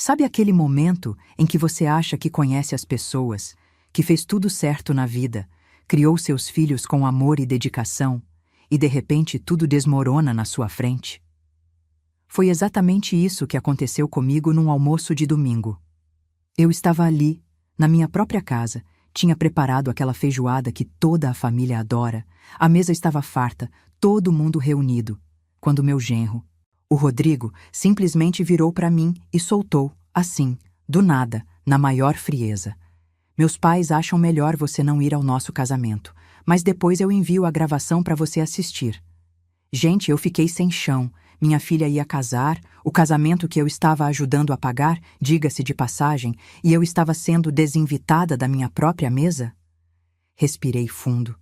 Sabe aquele momento em que você acha que conhece as pessoas, que fez tudo certo na vida, criou seus filhos com amor e dedicação, e de repente tudo desmorona na sua frente? Foi exatamente isso que aconteceu comigo num almoço de domingo. Eu estava ali, na minha própria casa, tinha preparado aquela feijoada que toda a família adora, a mesa estava farta, todo mundo reunido, quando meu genro, o Rodrigo, simplesmente virou para mim e soltou, assim, do nada, na maior frieza: "Meus pais acham melhor você não ir ao nosso casamento, mas depois eu envio a gravação para você assistir." Gente, eu fiquei sem chão. Minha filha ia casar, o casamento que eu estava ajudando a pagar, diga-se de passagem, e eu estava sendo desinvitada da minha própria mesa? Respirei fundo,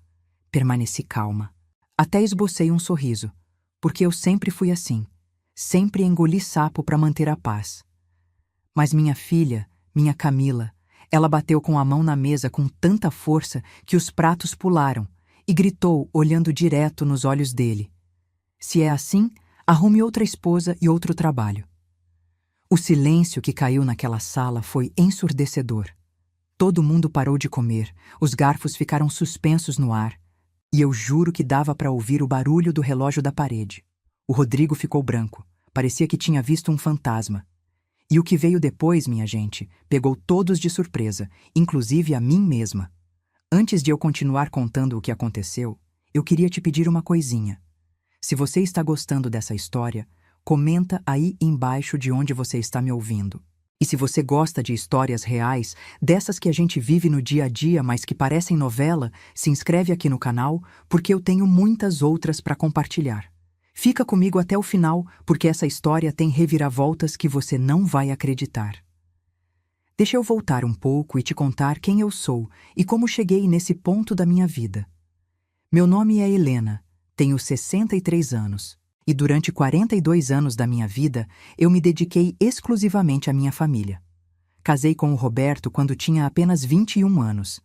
permaneci calma. Até esbocei um sorriso, porque eu sempre fui assim. Sempre engoli sapo para manter a paz. Mas minha filha, minha Camila, ela bateu com a mão na mesa com tanta força que os pratos pularam e gritou, olhando direto nos olhos dele: "Se é assim, arrume outra esposa e outro trabalho." O silêncio que caiu naquela sala foi ensurdecedor. Todo mundo parou de comer, os garfos ficaram suspensos no ar, e eu juro que dava para ouvir o barulho do relógio da parede. O Rodrigo ficou branco, parecia que tinha visto um fantasma. E o que veio depois, minha gente, pegou todos de surpresa, inclusive a mim mesma. Antes de eu continuar contando o que aconteceu, eu queria te pedir uma coisinha. Se você está gostando dessa história, comenta aí embaixo de onde você está me ouvindo. E se você gosta de histórias reais, dessas que a gente vive no dia a dia, mas que parecem novela, se inscreve aqui no canal, porque eu tenho muitas outras para compartilhar. Fica comigo até o final, porque essa história tem reviravoltas que você não vai acreditar. Deixa eu voltar um pouco e te contar quem eu sou e como cheguei nesse ponto da minha vida. Meu nome é Helena, tenho 63 anos, e durante 42 anos da minha vida eu me dediquei exclusivamente à minha família. Casei com o Roberto quando tinha apenas 21 anos.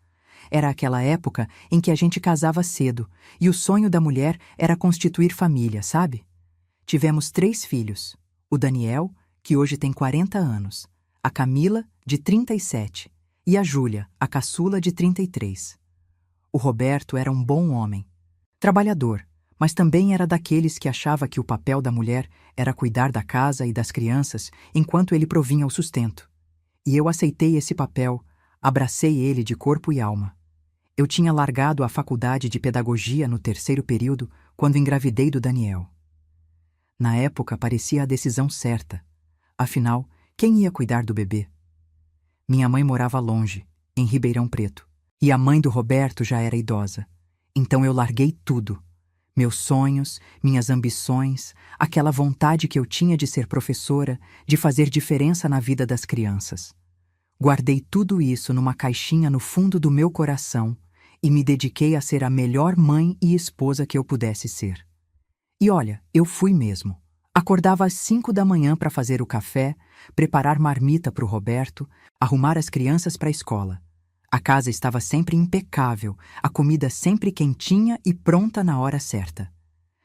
Era aquela época em que a gente casava cedo, e o sonho da mulher era constituir família, sabe? Tivemos 3 filhos: o Daniel, que hoje tem 40 anos, a Camila, de 37, e a Júlia, a caçula, de 33. O Roberto era um bom homem, trabalhador, mas também era daqueles que achava que o papel da mulher era cuidar da casa e das crianças enquanto ele provinha o sustento. E eu aceitei esse papel, abracei ele de corpo e alma. Eu tinha largado a faculdade de pedagogia no 3º período quando engravidei do Daniel. Na época parecia a decisão certa. Afinal, quem ia cuidar do bebê? Minha mãe morava longe, em Ribeirão Preto, e a mãe do Roberto já era idosa. Então eu larguei tudo. Meus sonhos, minhas ambições, aquela vontade que eu tinha de ser professora, de fazer diferença na vida das crianças. Guardei tudo isso numa caixinha no fundo do meu coração e me dediquei a ser a melhor mãe e esposa que eu pudesse ser. E olha, eu fui mesmo. Acordava às 5 da manhã para fazer o café, preparar marmita para o Roberto, arrumar as crianças para a escola. A casa estava sempre impecável, a comida sempre quentinha e pronta na hora certa.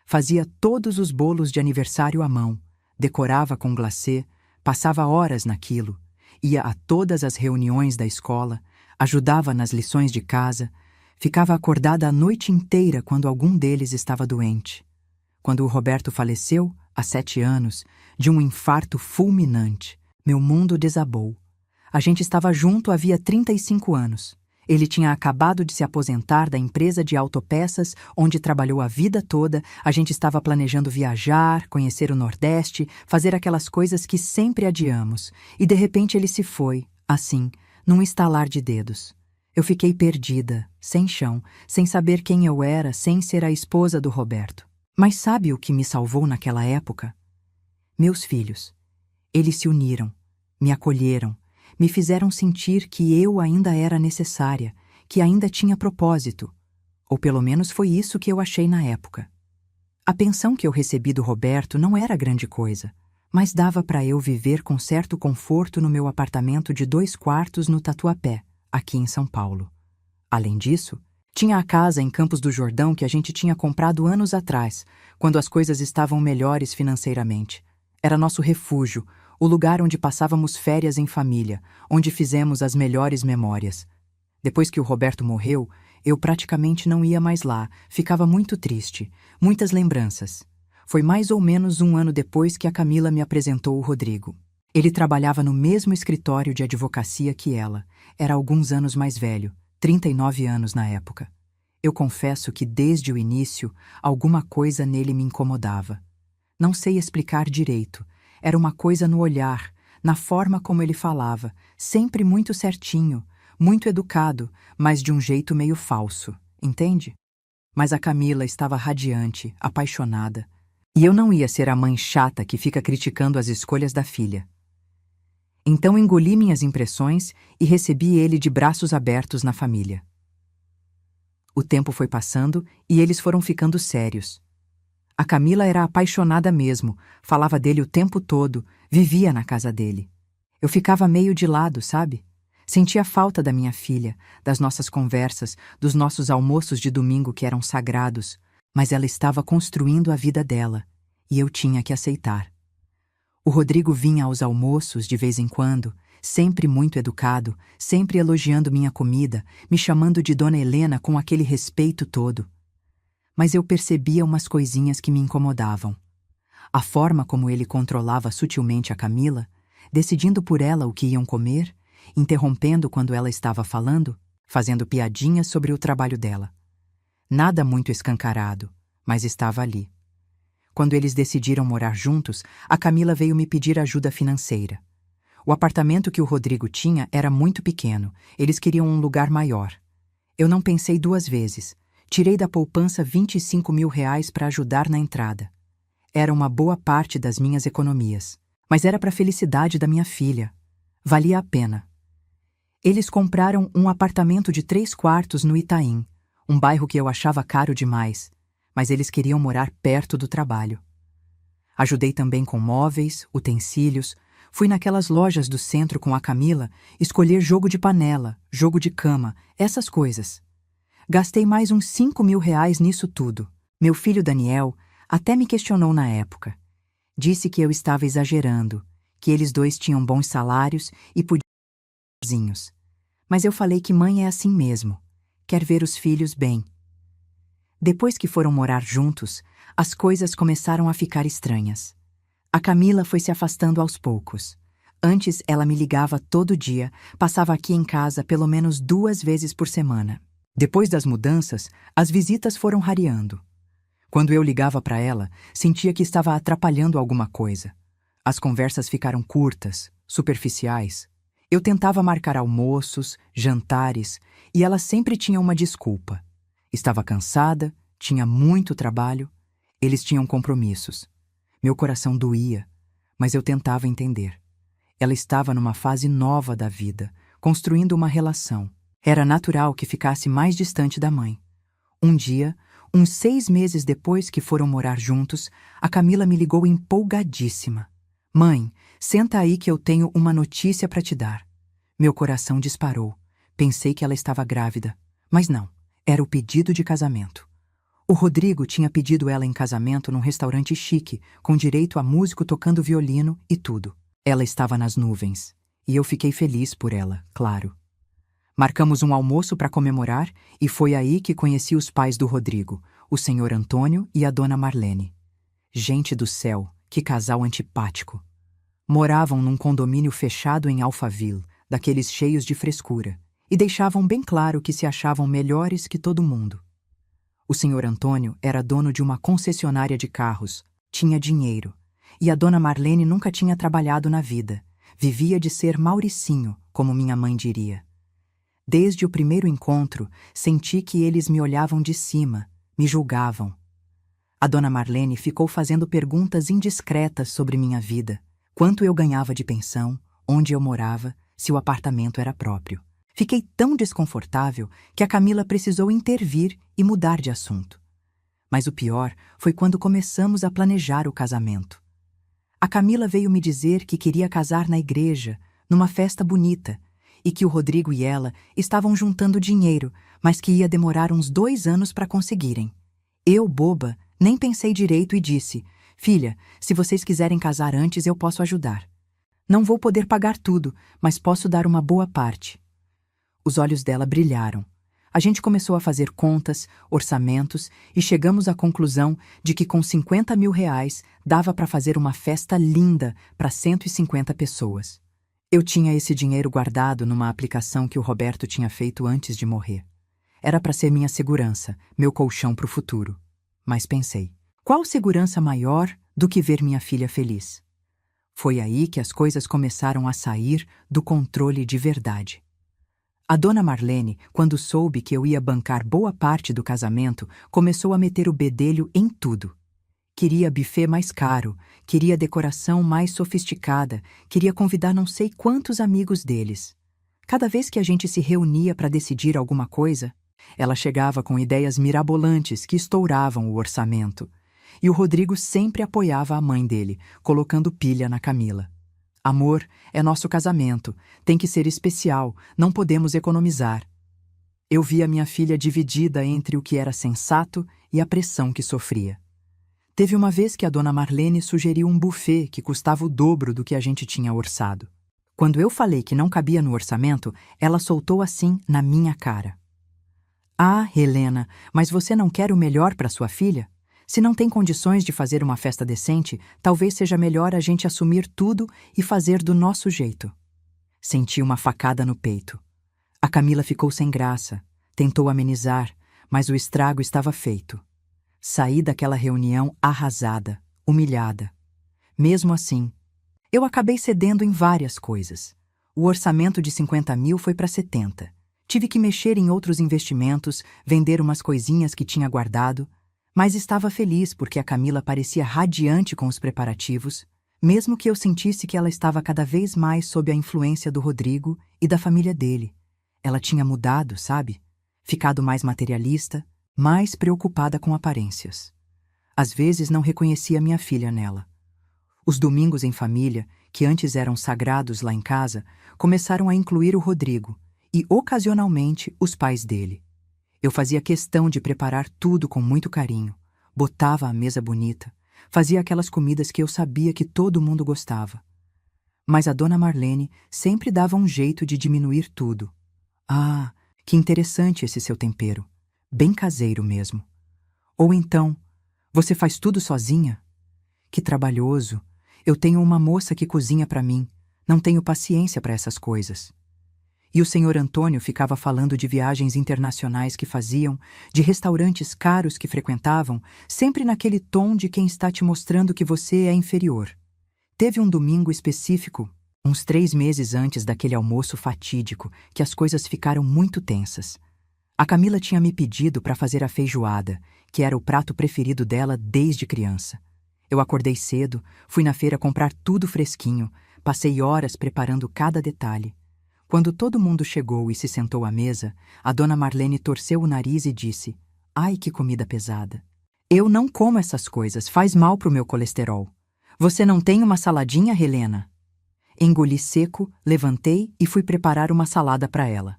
Fazia todos os bolos de aniversário à mão, decorava com glacê, passava horas naquilo, ia a todas as reuniões da escola, ajudava nas lições de casa, ficava acordada a noite inteira quando algum deles estava doente. Quando o Roberto faleceu, há 7 anos, de um infarto fulminante, meu mundo desabou. A gente estava junto havia 35 anos. Ele tinha acabado de se aposentar da empresa de autopeças onde trabalhou a vida toda, a gente estava planejando viajar, conhecer o Nordeste, fazer aquelas coisas que sempre adiamos. E de repente ele se foi, assim, num estalar de dedos. Eu fiquei perdida, sem chão, sem saber quem eu era, sem ser a esposa do Roberto. Mas sabe o que me salvou naquela época? Meus filhos. Eles se uniram, me acolheram, me fizeram sentir que eu ainda era necessária, que ainda tinha propósito. Ou pelo menos foi isso que eu achei na época. A pensão que eu recebi do Roberto não era grande coisa, mas dava para eu viver com certo conforto no meu apartamento de 2 quartos no Tatuapé, aqui em São Paulo. Além disso, tinha a casa em Campos do Jordão que a gente tinha comprado anos atrás, quando as coisas estavam melhores financeiramente. Era nosso refúgio, o lugar onde passávamos férias em família, onde fizemos as melhores memórias. Depois que o Roberto morreu, eu praticamente não ia mais lá, ficava muito triste, muitas lembranças. Foi mais ou menos 1 ano depois que a Camila me apresentou o Rodrigo. Ele trabalhava no mesmo escritório de advocacia que ela, era alguns anos mais velho, 39 anos na época. Eu confesso que desde o início, alguma coisa nele me incomodava. Não sei explicar direito, era uma coisa no olhar, na forma como ele falava, sempre muito certinho, muito educado, mas de um jeito meio falso, entende? Mas a Camila estava radiante, apaixonada. E eu não ia ser a mãe chata que fica criticando as escolhas da filha. Então engoli minhas impressões e recebi ele de braços abertos na família. O tempo foi passando e eles foram ficando sérios. A Camila era apaixonada mesmo, falava dele o tempo todo, vivia na casa dele. Eu ficava meio de lado, sabe? Sentia falta da minha filha, das nossas conversas, dos nossos almoços de domingo que eram sagrados, mas ela estava construindo a vida dela, e eu tinha que aceitar. O Rodrigo vinha aos almoços de vez em quando, sempre muito educado, sempre elogiando minha comida, me chamando de Dona Helena com aquele respeito todo. Mas eu percebia umas coisinhas que me incomodavam. A forma como ele controlava sutilmente a Camila, decidindo por ela o que iam comer, interrompendo quando ela estava falando, fazendo piadinhas sobre o trabalho dela. Nada muito escancarado, mas estava ali. Quando eles decidiram morar juntos, a Camila veio me pedir ajuda financeira. O apartamento que o Rodrigo tinha era muito pequeno, eles queriam um lugar maior. Eu não pensei 2 vezes. Tirei da poupança R$ 25.000 para ajudar na entrada. Era uma boa parte das minhas economias, mas era para a felicidade da minha filha. Valia a pena. Eles compraram um apartamento de 3 quartos no Itaim, um bairro que eu achava caro demais, mas eles queriam morar perto do trabalho. Ajudei também com móveis, utensílios, fui naquelas lojas do centro com a Camila escolher jogo de panela, jogo de cama, essas coisas. Gastei mais uns R$ 5.000 nisso tudo. Meu filho Daniel até me questionou na época. Disse que eu estava exagerando, que eles 2 tinham bons salários e podiam ser sozinhos. Mas eu falei que mãe é assim mesmo, quer ver os filhos bem. Depois que foram morar juntos, as coisas começaram a ficar estranhas. A Camila foi se afastando aos poucos. Antes ela me ligava todo dia, passava aqui em casa pelo menos 2 vezes por semana. Depois das mudanças, as visitas foram rareando. Quando eu ligava para ela, sentia que estava atrapalhando alguma coisa. As conversas ficaram curtas, superficiais. Eu tentava marcar almoços, jantares, e ela sempre tinha uma desculpa. Estava cansada, tinha muito trabalho, eles tinham compromissos. Meu coração doía, mas eu tentava entender. Ela estava numa fase nova da vida, construindo uma relação. Era natural que ficasse mais distante da mãe. Um dia, uns 6 meses depois que foram morar juntos, a Camila me ligou empolgadíssima. Mãe, senta aí que eu tenho uma notícia para te dar. Meu coração disparou. Pensei que ela estava grávida, mas não. Era o pedido de casamento. O Rodrigo tinha pedido ela em casamento num restaurante chique, com direito a músico tocando violino e tudo. Ela estava nas nuvens, e eu fiquei feliz por ela, claro. Marcamos um almoço para comemorar e foi aí que conheci os pais do Rodrigo, o senhor Antônio e a dona Marlene. Gente do céu, que casal antipático. Moravam num condomínio fechado em Alphaville, daqueles cheios de frescura, e deixavam bem claro que se achavam melhores que todo mundo. O senhor Antônio era dono de uma concessionária de carros, tinha dinheiro, e a dona Marlene nunca tinha trabalhado na vida, vivia de ser Mauricinho, como minha mãe diria. Desde o primeiro encontro, senti que eles me olhavam de cima, me julgavam. A dona Marlene ficou fazendo perguntas indiscretas sobre minha vida, quanto eu ganhava de pensão, onde eu morava, se o apartamento era próprio. Fiquei tão desconfortável que a Camila precisou intervir e mudar de assunto. Mas o pior foi quando começamos a planejar o casamento. A Camila veio me dizer que queria casar na igreja, numa festa bonita, e que o Rodrigo e ela estavam juntando dinheiro, mas que ia demorar uns 2 anos para conseguirem. Eu, boba, nem pensei direito e disse: filha, se vocês quiserem casar antes, eu posso ajudar. Não vou poder pagar tudo, mas posso dar uma boa parte. Os olhos dela brilharam. A gente começou a fazer contas, orçamentos e chegamos à conclusão de que com 50 mil reais dava para fazer uma festa linda para 150 pessoas. Eu tinha esse dinheiro guardado numa aplicação que o Roberto tinha feito antes de morrer. Era para ser minha segurança, meu colchão para o futuro. Mas pensei, qual segurança maior do que ver minha filha feliz? Foi aí que as coisas começaram a sair do controle de verdade. A dona Marlene, quando soube que eu ia bancar boa parte do casamento, começou a meter o bedelho em tudo. Queria buffet mais caro, queria decoração mais sofisticada, queria convidar não sei quantos amigos deles. Cada vez que a gente se reunia para decidir alguma coisa, ela chegava com ideias mirabolantes que estouravam o orçamento. E o Rodrigo sempre apoiava a mãe dele, colocando pilha na Camila. Amor, é nosso casamento, tem que ser especial, não podemos economizar. Eu via minha filha dividida entre o que era sensato e a pressão que sofria. Teve uma vez que a dona Marlene sugeriu um buffet que custava o dobro do que a gente tinha orçado. Quando eu falei que não cabia no orçamento, ela soltou assim na minha cara. Ah, Helena, mas você não quer o melhor para sua filha? Se não tem condições de fazer uma festa decente, talvez seja melhor a gente assumir tudo e fazer do nosso jeito. Senti uma facada no peito. A Camila ficou sem graça, tentou amenizar, mas o estrago estava feito. Saí daquela reunião arrasada, humilhada. Mesmo assim, eu acabei cedendo em várias coisas. O orçamento de 50 mil foi para 70. Tive que mexer em outros investimentos, vender umas coisinhas que tinha guardado, mas estava feliz porque a Camila parecia radiante com os preparativos, mesmo que eu sentisse que ela estava cada vez mais sob a influência do Rodrigo e da família dele. Ela tinha mudado, sabe? Ficado mais materialista, mais preocupada com aparências. Às vezes não reconhecia minha filha nela. Os domingos em família, que antes eram sagrados lá em casa, começaram a incluir o Rodrigo e, ocasionalmente, os pais dele. Eu fazia questão de preparar tudo com muito carinho, botava a mesa bonita, fazia aquelas comidas que eu sabia que todo mundo gostava. Mas a dona Marlene sempre dava um jeito de diminuir tudo. Ah, que interessante esse seu tempero. Bem caseiro mesmo. Ou então, você faz tudo sozinha? Que trabalhoso. Eu tenho uma moça que cozinha para mim. Não tenho paciência para essas coisas. E o senhor Antônio ficava falando de viagens internacionais que faziam, de restaurantes caros que frequentavam, sempre naquele tom de quem está te mostrando que você é inferior. Teve um domingo específico, uns 3 meses antes daquele almoço fatídico, que as coisas ficaram muito tensas. A Camila tinha me pedido para fazer a feijoada, que era o prato preferido dela desde criança. Eu acordei cedo, fui na feira comprar tudo fresquinho, passei horas preparando cada detalhe. Quando todo mundo chegou e se sentou à mesa, a dona Marlene torceu o nariz e disse: "Ai, que comida pesada. Eu não como essas coisas, faz mal pro meu colesterol. Você não tem uma saladinha, Helena?" Engoli seco, levantei e fui preparar uma salada para ela.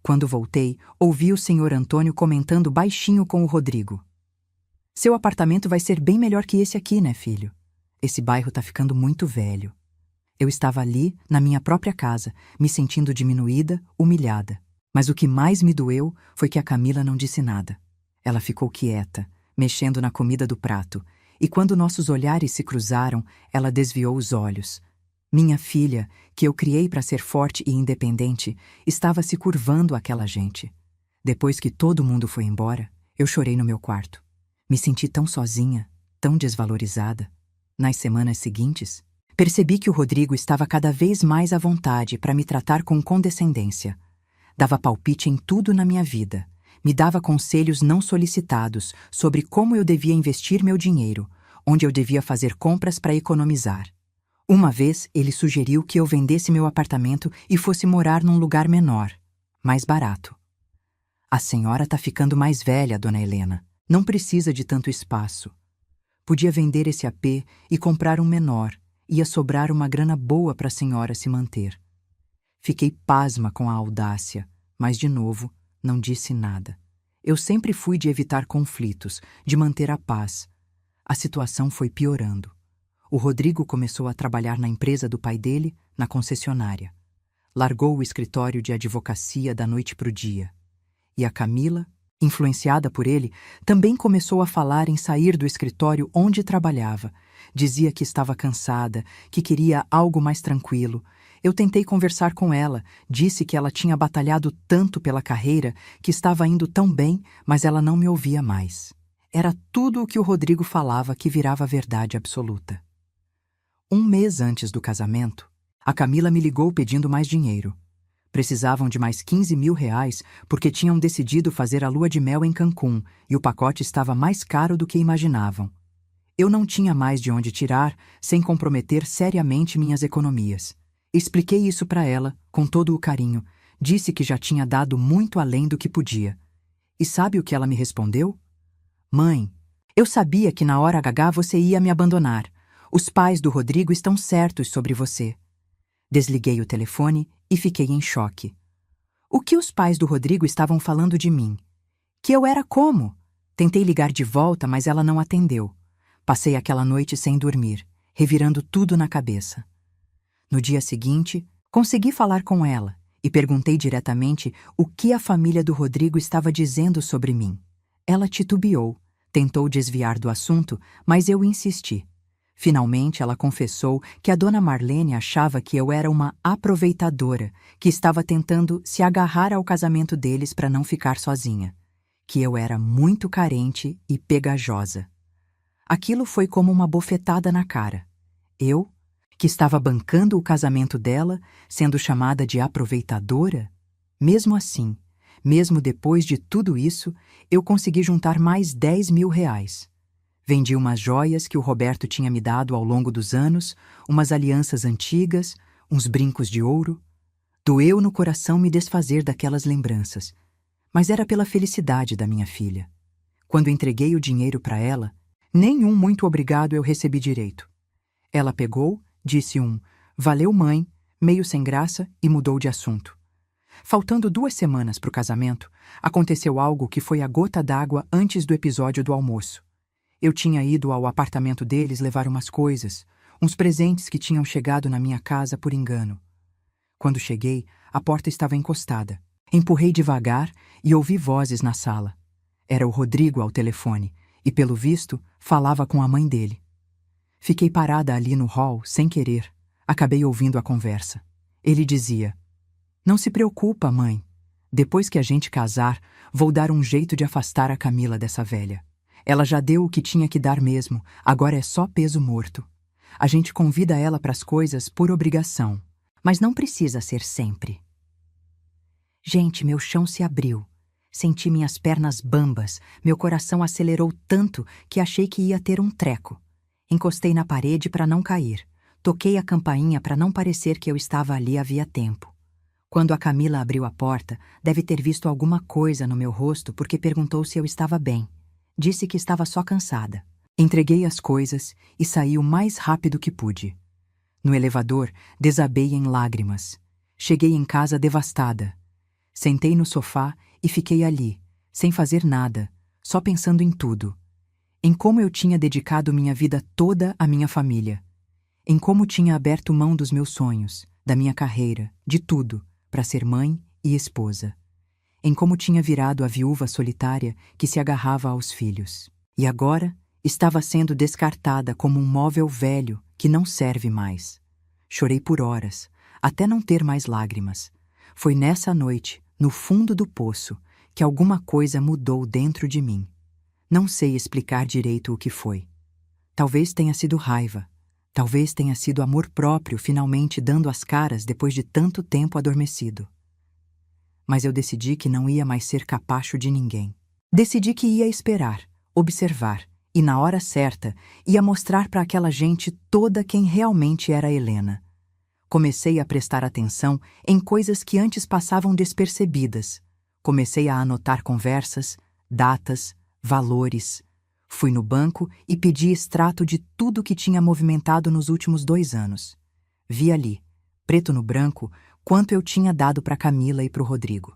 Quando voltei, ouvi o senhor Antônio comentando baixinho com o Rodrigo. "Seu apartamento vai ser bem melhor que esse aqui, né, filho? Esse bairro tá ficando muito velho." Eu estava ali, na minha própria casa, me sentindo diminuída, humilhada. Mas o que mais me doeu foi que a Camila não disse nada. Ela ficou quieta, mexendo na comida do prato, e quando nossos olhares se cruzaram, ela desviou os olhos. Minha filha, que eu criei para ser forte e independente, estava se curvando àquela gente. Depois que todo mundo foi embora, eu chorei no meu quarto. Me senti tão sozinha, tão desvalorizada. Nas semanas seguintes, percebi que o Rodrigo estava cada vez mais à vontade para me tratar com condescendência. Dava palpite em tudo na minha vida. Me dava conselhos não solicitados sobre como eu devia investir meu dinheiro, onde eu devia fazer compras para economizar. Uma vez, ele sugeriu que eu vendesse meu apartamento e fosse morar num lugar menor, mais barato. "A senhora tá ficando mais velha, dona Helena. Não precisa de tanto espaço. Podia vender esse AP e comprar um menor. Ia sobrar uma grana boa para a senhora se manter." Fiquei pasma com a audácia, mas, de novo, não disse nada. Eu sempre fui de evitar conflitos, de manter a paz. A situação foi piorando. O Rodrigo começou a trabalhar na empresa do pai dele, na concessionária. Largou o escritório de advocacia da noite para o dia. E a Camila, influenciada por ele, também começou a falar em sair do escritório onde trabalhava. Dizia que estava cansada, que queria algo mais tranquilo. Eu tentei conversar com ela, disse que ela tinha batalhado tanto pela carreira, que estava indo tão bem, mas ela não me ouvia mais. Era tudo o que o Rodrigo falava que virava verdade absoluta. Um mês antes do casamento, a Camila me ligou pedindo mais dinheiro. Precisavam de mais 15 mil reais porque tinham decidido fazer a lua de mel em Cancún e o pacote estava mais caro do que imaginavam. Eu não tinha mais de onde tirar sem comprometer seriamente minhas economias. Expliquei isso para ela, com todo o carinho, disse que já tinha dado muito além do que podia. E sabe o que ela me respondeu? Mãe, eu sabia que na hora H você ia me abandonar. Os pais do Rodrigo estão certos sobre você. Desliguei o telefone e fiquei em choque. O que os pais do Rodrigo estavam falando de mim? Que eu era como? Tentei ligar de volta, mas ela não atendeu. Passei aquela noite sem dormir, revirando tudo na cabeça. No dia seguinte, consegui falar com ela e perguntei diretamente o que a família do Rodrigo estava dizendo sobre mim. Ela titubeou, tentou desviar do assunto, mas eu insisti. Finalmente, ela confessou que a dona Marlene achava que eu era uma aproveitadora, que estava tentando se agarrar ao casamento deles para não ficar sozinha, que eu era muito carente e pegajosa. Aquilo foi como uma bofetada na cara. Eu, que estava bancando o casamento dela, sendo chamada de aproveitadora? Mesmo assim, mesmo depois de tudo isso, eu consegui juntar mais 10 mil reais. Vendi umas joias que o Roberto tinha me dado ao longo dos anos, umas alianças antigas, uns brincos de ouro. Doeu no coração me desfazer daquelas lembranças, mas era pela felicidade da minha filha. Quando entreguei o dinheiro para ela, nenhum muito obrigado eu recebi direito. Ela pegou, disse "Valeu, mãe", meio sem graça e mudou de assunto. Faltando 2 semanas para o casamento, aconteceu algo que foi a gota d'água antes do episódio do almoço. Eu tinha ido ao apartamento deles levar umas coisas, uns presentes que tinham chegado na minha casa por engano. Quando cheguei, a porta estava encostada. Empurrei devagar e ouvi vozes na sala. Era o Rodrigo ao telefone e, pelo visto, falava com a mãe dele. Fiquei parada ali no hall, sem querer. Acabei ouvindo a conversa. Ele dizia: "Não se preocupa, mãe. Depois que a gente casar, vou dar um jeito de afastar a Camila dessa velha. Ela já deu o que tinha que dar mesmo, agora é só peso morto. A gente convida ela para as coisas por obrigação, mas não precisa ser sempre." Gente, meu chão se abriu. Senti minhas pernas bambas, meu coração acelerou tanto que achei que ia ter um treco. Encostei na parede para não cair. Toquei a campainha para não parecer que eu estava ali havia tempo. Quando a Camila abriu a porta, deve ter visto alguma coisa no meu rosto porque perguntou se eu estava bem. Disse que estava só cansada. Entreguei as coisas e saí o mais rápido que pude. No elevador, desabei em lágrimas. Cheguei em casa devastada. Sentei no sofá e fiquei ali, sem fazer nada, só pensando em tudo. Em como eu tinha dedicado minha vida toda à minha família. Em como tinha aberto mão dos meus sonhos, da minha carreira, de tudo, para ser mãe e esposa. Em como tinha virado a viúva solitária que se agarrava aos filhos. E agora estava sendo descartada como um móvel velho que não serve mais. Chorei por horas, até não ter mais lágrimas. Foi nessa noite, no fundo do poço, que alguma coisa mudou dentro de mim. Não sei explicar direito o que foi. Talvez tenha sido raiva. Talvez tenha sido amor próprio finalmente dando as caras depois de tanto tempo adormecido. Mas eu decidi que não ia mais ser capacho de ninguém. Decidi que ia esperar, observar, e na hora certa ia mostrar para aquela gente toda quem realmente era Helena. Comecei a prestar atenção em coisas que antes passavam despercebidas. Comecei a anotar conversas, datas, valores. Fui no banco e pedi extrato de tudo que tinha movimentado nos últimos 2 anos. Vi ali, preto no branco, quanto eu tinha dado para Camila e para o Rodrigo.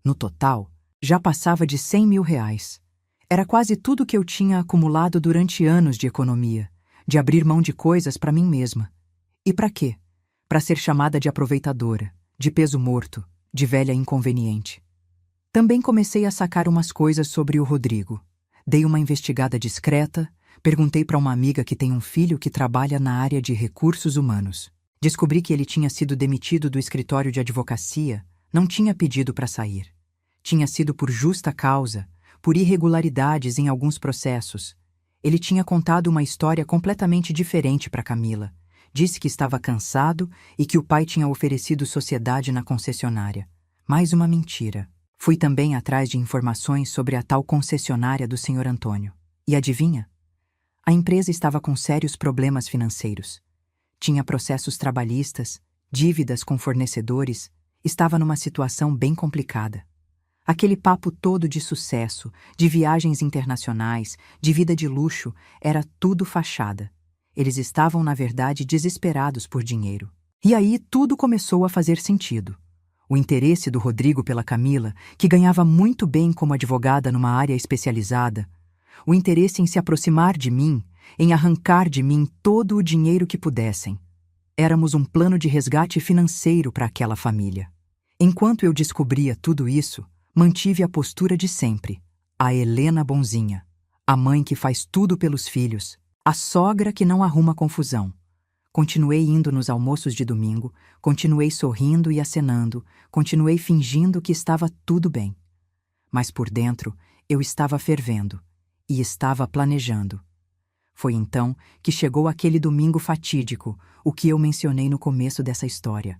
No total, já passava de 100 mil reais. Era quase tudo que eu tinha acumulado durante anos de economia, de abrir mão de coisas para mim mesma. E para quê? Para ser chamada de aproveitadora, de peso morto, de velha inconveniente. Também comecei a sacar umas coisas sobre o Rodrigo. Dei uma investigada discreta, perguntei para uma amiga que tem um filho que trabalha na área de recursos humanos. Descobri que ele tinha sido demitido do escritório de advocacia, não tinha pedido para sair. Tinha sido por justa causa, por irregularidades em alguns processos. Ele tinha contado uma história completamente diferente para Camila. Disse que estava cansado e que o pai tinha oferecido sociedade na concessionária. Mais uma mentira. Fui também atrás de informações sobre a tal concessionária do Sr. Antônio. E adivinha? A empresa estava com sérios problemas financeiros. Tinha processos trabalhistas, dívidas com fornecedores, estava numa situação bem complicada. Aquele papo todo de sucesso, de viagens internacionais, de vida de luxo, era tudo fachada. Eles estavam, na verdade, desesperados por dinheiro. E aí tudo começou a fazer sentido. O interesse do Rodrigo pela Camila, que ganhava muito bem como advogada numa área especializada, o interesse em se aproximar de mim, em arrancar de mim todo o dinheiro que pudessem. Éramos um plano de resgate financeiro para aquela família. Enquanto eu descobria tudo isso, mantive a postura de sempre, a Helena bonzinha, a mãe que faz tudo pelos filhos, a sogra que não arruma confusão. Continuei indo nos almoços de domingo, continuei sorrindo e acenando, continuei fingindo que estava tudo bem. Mas por dentro, eu estava fervendo e estava planejando. Foi então que chegou aquele domingo fatídico, o que eu mencionei no começo dessa história.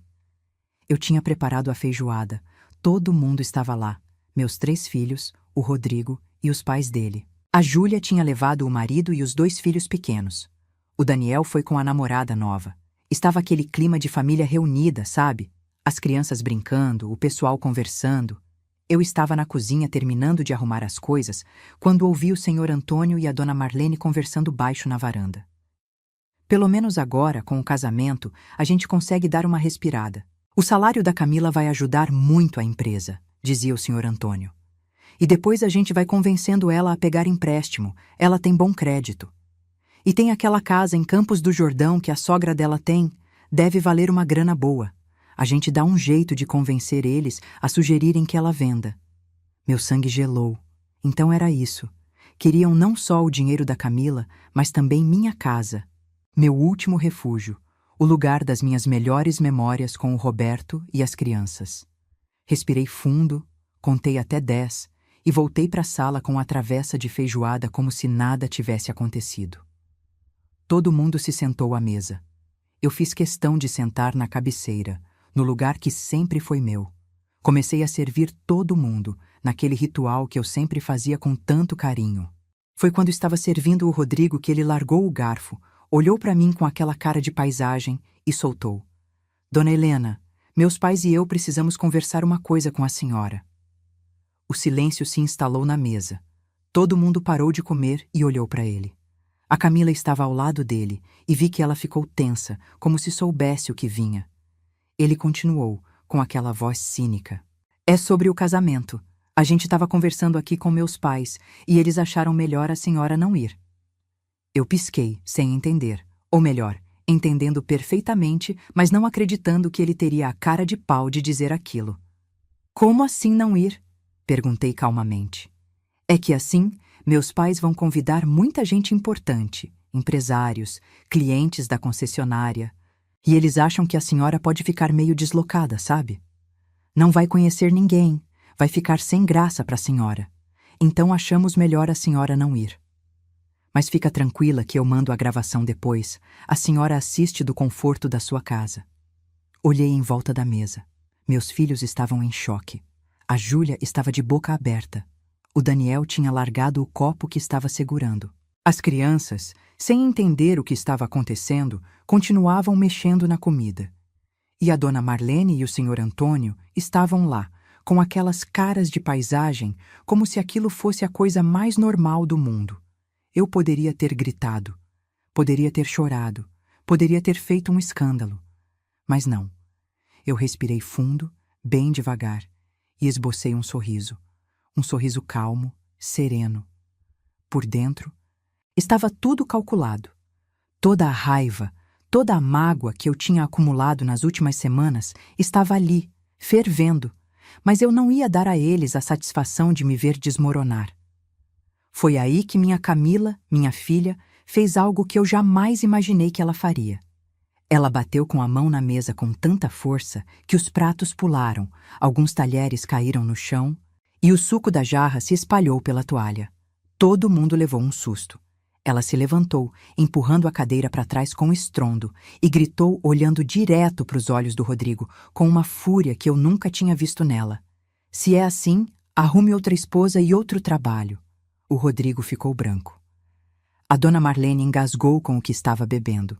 Eu tinha preparado a feijoada, todo mundo estava lá, meus 3 filhos, o Rodrigo e os pais dele. A Júlia tinha levado o marido e os 2 filhos pequenos. O Daniel foi com a namorada nova. Estava aquele clima de família reunida, sabe? As crianças brincando, o pessoal conversando. Eu estava na cozinha terminando de arrumar as coisas, quando ouvi o Sr. Antônio e a Dona Marlene conversando baixo na varanda. Pelo menos agora, com o casamento, a gente consegue dar uma respirada. O salário da Camila vai ajudar muito a empresa, dizia o Sr. Antônio. E depois a gente vai convencendo ela a pegar empréstimo, ela tem bom crédito. E tem aquela casa em Campos do Jordão que a sogra dela tem, deve valer uma grana boa. A gente dá um jeito de convencer eles a sugerirem que ela venda. Meu sangue gelou. Então era isso. Queriam não só o dinheiro da Camila, mas também minha casa. Meu último refúgio. O lugar das minhas melhores memórias com o Roberto e as crianças. Respirei fundo, contei até 10 e voltei para a sala com a travessa de feijoada como se nada tivesse acontecido. Todo mundo se sentou à mesa. Eu fiz questão de sentar na cabeceira, no lugar que sempre foi meu. Comecei a servir todo mundo, naquele ritual que eu sempre fazia com tanto carinho. Foi quando estava servindo o Rodrigo que ele largou o garfo, olhou para mim com aquela cara de paisagem e soltou. Dona Helena, meus pais e eu precisamos conversar uma coisa com a senhora. O silêncio se instalou na mesa. Todo mundo parou de comer e olhou para ele. A Camila estava ao lado dele e vi que ela ficou tensa, como se soubesse o que vinha. Ele continuou, com aquela voz cínica. É sobre o casamento. A gente estava conversando aqui com meus pais e eles acharam melhor a senhora não ir. Eu pisquei, sem entender. Ou melhor, entendendo perfeitamente, mas não acreditando que ele teria a cara de pau de dizer aquilo. Como assim não ir? Perguntei calmamente. É que assim, meus pais vão convidar muita gente importante, empresários, clientes da concessionária, e eles acham que a senhora pode ficar meio deslocada, sabe? Não vai conhecer ninguém, vai ficar sem graça para a senhora. Então achamos melhor a senhora não ir. Mas fica tranquila que eu mando a gravação depois. A senhora assiste do conforto da sua casa. Olhei em volta da mesa. Meus filhos estavam em choque. A Júlia estava de boca aberta. O Daniel tinha largado o copo que estava segurando. As crianças, sem entender o que estava acontecendo, continuavam mexendo na comida. E a Dona Marlene e o Sr. Antônio estavam lá, com aquelas caras de paisagem, como se aquilo fosse a coisa mais normal do mundo. Eu poderia ter gritado, poderia ter chorado, poderia ter feito um escândalo. Mas não. Eu respirei fundo, bem devagar, e esbocei um sorriso calmo, sereno. Por dentro, estava tudo calculado. Toda a raiva, toda a mágoa que eu tinha acumulado nas últimas semanas estava ali, fervendo, mas eu não ia dar a eles a satisfação de me ver desmoronar. Foi aí que minha Camila, minha filha, fez algo que eu jamais imaginei que ela faria. Ela bateu com a mão na mesa com tanta força que os pratos pularam, alguns talheres caíram no chão e o suco da jarra se espalhou pela toalha. Todo mundo levou um susto. Ela se levantou, empurrando a cadeira para trás com estrondo, e gritou olhando direto para os olhos do Rodrigo, com uma fúria que eu nunca tinha visto nela. Se é assim, arrume outra esposa e outro trabalho. O Rodrigo ficou branco. A dona Marlene engasgou com o que estava bebendo.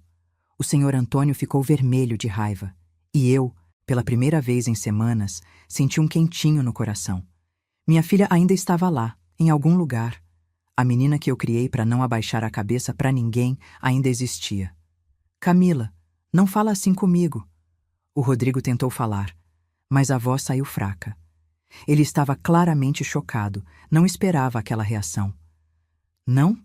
O senhor Antônio ficou vermelho de raiva. E eu, pela primeira vez em semanas, senti um quentinho no coração. Minha filha ainda estava lá, em algum lugar. A menina que eu criei para não abaixar a cabeça para ninguém ainda existia. Camila, não fala assim comigo. O Rodrigo tentou falar, mas a voz saiu fraca. Ele estava claramente chocado, não esperava aquela reação. Não?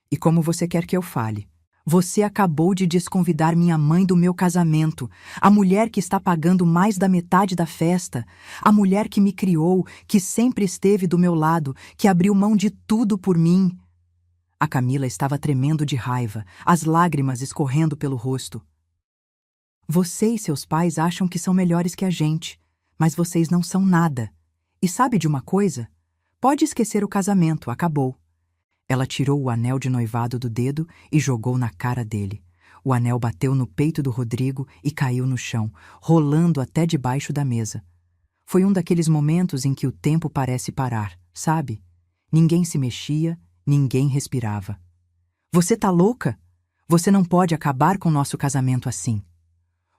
E como você quer que eu fale? Você acabou de desconvidar minha mãe do meu casamento, a mulher que está pagando mais da metade da festa, a mulher que me criou, que sempre esteve do meu lado, que abriu mão de tudo por mim. A Camila estava tremendo de raiva, as lágrimas escorrendo pelo rosto. Você e seus pais acham que são melhores que a gente, mas vocês não são nada. E sabe de uma coisa? Pode esquecer o casamento, acabou. Ela tirou o anel de noivado do dedo e jogou na cara dele. O anel bateu no peito do Rodrigo e caiu no chão, rolando até debaixo da mesa. Foi um daqueles momentos em que o tempo parece parar, sabe? Ninguém se mexia, ninguém respirava. Você tá louca? Você não pode acabar com nosso casamento assim.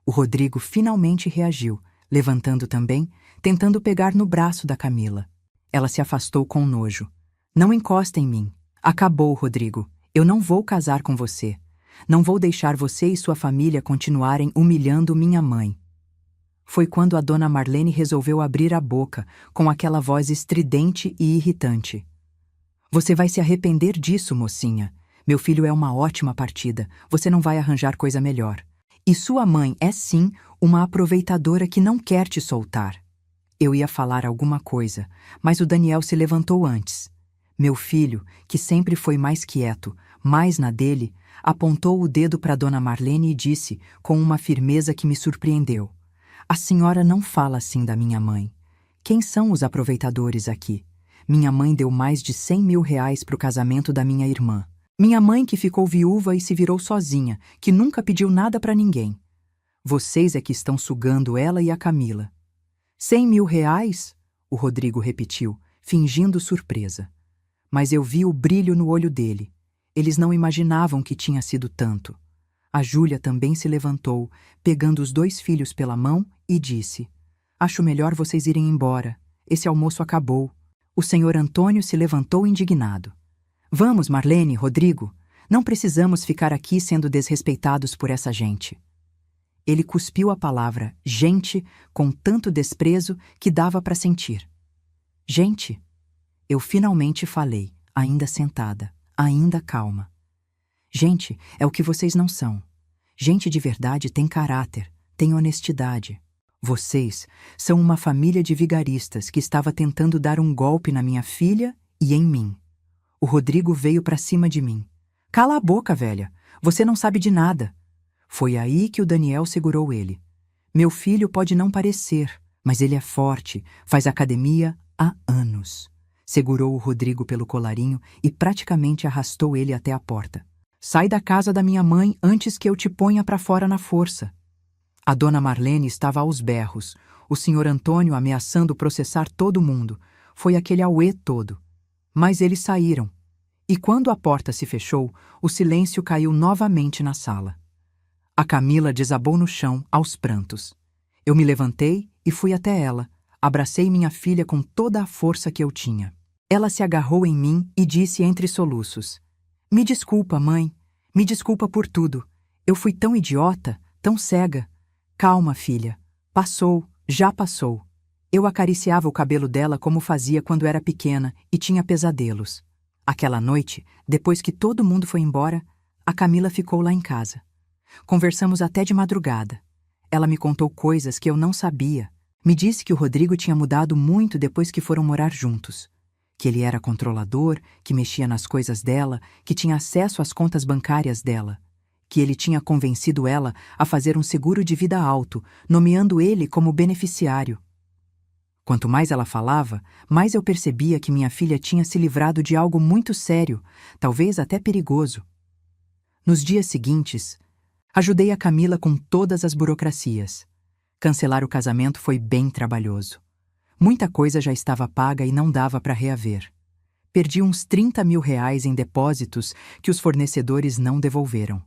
O Rodrigo finalmente reagiu, levantando também, tentando pegar no braço da Camila. Ela se afastou com nojo. Não encosta em mim. Acabou, Rodrigo. Eu não vou casar com você. Não vou deixar você e sua família continuarem humilhando minha mãe. Foi quando a dona Marlene resolveu abrir a boca, com aquela voz estridente e irritante. Você vai se arrepender disso, mocinha. Meu filho é uma ótima partida. Você não vai arranjar coisa melhor. E sua mãe é sim uma aproveitadora que não quer te soltar. Eu ia falar alguma coisa, mas o Daniel se levantou antes. Meu filho, que sempre foi mais quieto, mais na dele, apontou o dedo para Dona Marlene e disse, com uma firmeza que me surpreendeu: A senhora não fala assim da minha mãe. Quem são os aproveitadores aqui? Minha mãe deu mais de 100 mil reais para o casamento da minha irmã. Minha mãe que ficou viúva e se virou sozinha, que nunca pediu nada para ninguém. Vocês é que estão sugando ela e a Camila. 100 mil reais? O Rodrigo repetiu, fingindo surpresa. Mas eu vi o brilho no olho dele. Eles não imaginavam que tinha sido tanto. A Júlia também se levantou, pegando os 2 filhos pela mão, e disse: Acho melhor vocês irem embora. Esse almoço acabou. O senhor Antônio se levantou indignado. Vamos, Marlene, Rodrigo. Não precisamos ficar aqui sendo desrespeitados por essa gente. Ele cuspiu a palavra gente com tanto desprezo que dava para sentir. Gente? Eu finalmente falei, ainda sentada, ainda calma. Gente, é o que vocês não são. Gente de verdade tem caráter, tem honestidade. Vocês são uma família de vigaristas que estava tentando dar um golpe na minha filha e em mim. O Rodrigo veio para cima de mim. Cala a boca, velha. Você não sabe de nada. Foi aí que o Daniel segurou ele. Meu filho pode não parecer, mas ele é forte, faz academia há anos. Segurou o Rodrigo pelo colarinho e praticamente arrastou ele até a porta. Sai da casa da minha mãe antes que eu te ponha para fora na força. A dona Marlene estava aos berros, o senhor Antônio ameaçando processar todo mundo. Foi aquele auê todo. Mas eles saíram. E quando a porta se fechou, o silêncio caiu novamente na sala. A Camila desabou no chão, aos prantos. Eu me levantei e fui até ela. Abracei minha filha com toda a força que eu tinha. Ela se agarrou em mim e disse entre soluços: Me desculpa, mãe. Me desculpa por tudo. Eu fui tão idiota, tão cega. Calma, filha. Passou, já passou. Eu acariciava o cabelo dela como fazia quando era pequena e tinha pesadelos. Aquela noite, depois que todo mundo foi embora, A Camila ficou lá em casa. Conversamos até de madrugada. Ela me contou coisas que eu não sabia. Me disse que o Rodrigo tinha mudado muito depois que foram morar juntos. Que ele era controlador, que mexia nas coisas dela, que tinha acesso às contas bancárias dela. Que ele tinha convencido ela a fazer um seguro de vida alto, nomeando ele como beneficiário. Quanto mais ela falava, mais eu percebia que minha filha tinha se livrado de algo muito sério, talvez até perigoso. Nos dias seguintes, ajudei a Camila com todas as burocracias. Cancelar o casamento foi bem trabalhoso. Muita coisa já estava paga e não dava para reaver. Perdi uns 30 mil reais em depósitos que os fornecedores não devolveram.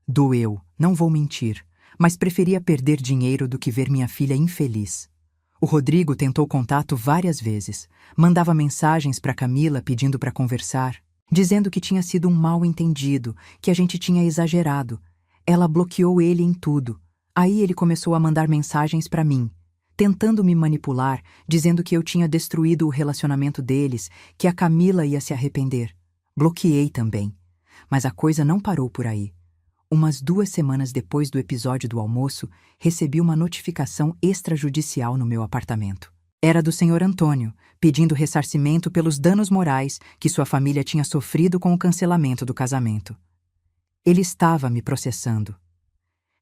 Doeu, não vou mentir, mas preferia perder dinheiro do que ver minha filha infeliz. O Rodrigo tentou contato várias vezes, mandava mensagens para Camila pedindo para conversar, dizendo que tinha sido um mal-entendido, que a gente tinha exagerado. Ela bloqueou ele em tudo. Aí ele começou a mandar mensagens para mim, tentando me manipular, dizendo que eu tinha destruído o relacionamento deles, que a Camila ia se arrepender. Bloqueei também. Mas a coisa não parou por aí. Umas 2 semanas depois do episódio do almoço, recebi uma notificação extrajudicial no meu apartamento. Era do senhor Antônio, pedindo ressarcimento pelos danos morais que sua família tinha sofrido com o cancelamento do casamento. Ele estava me processando.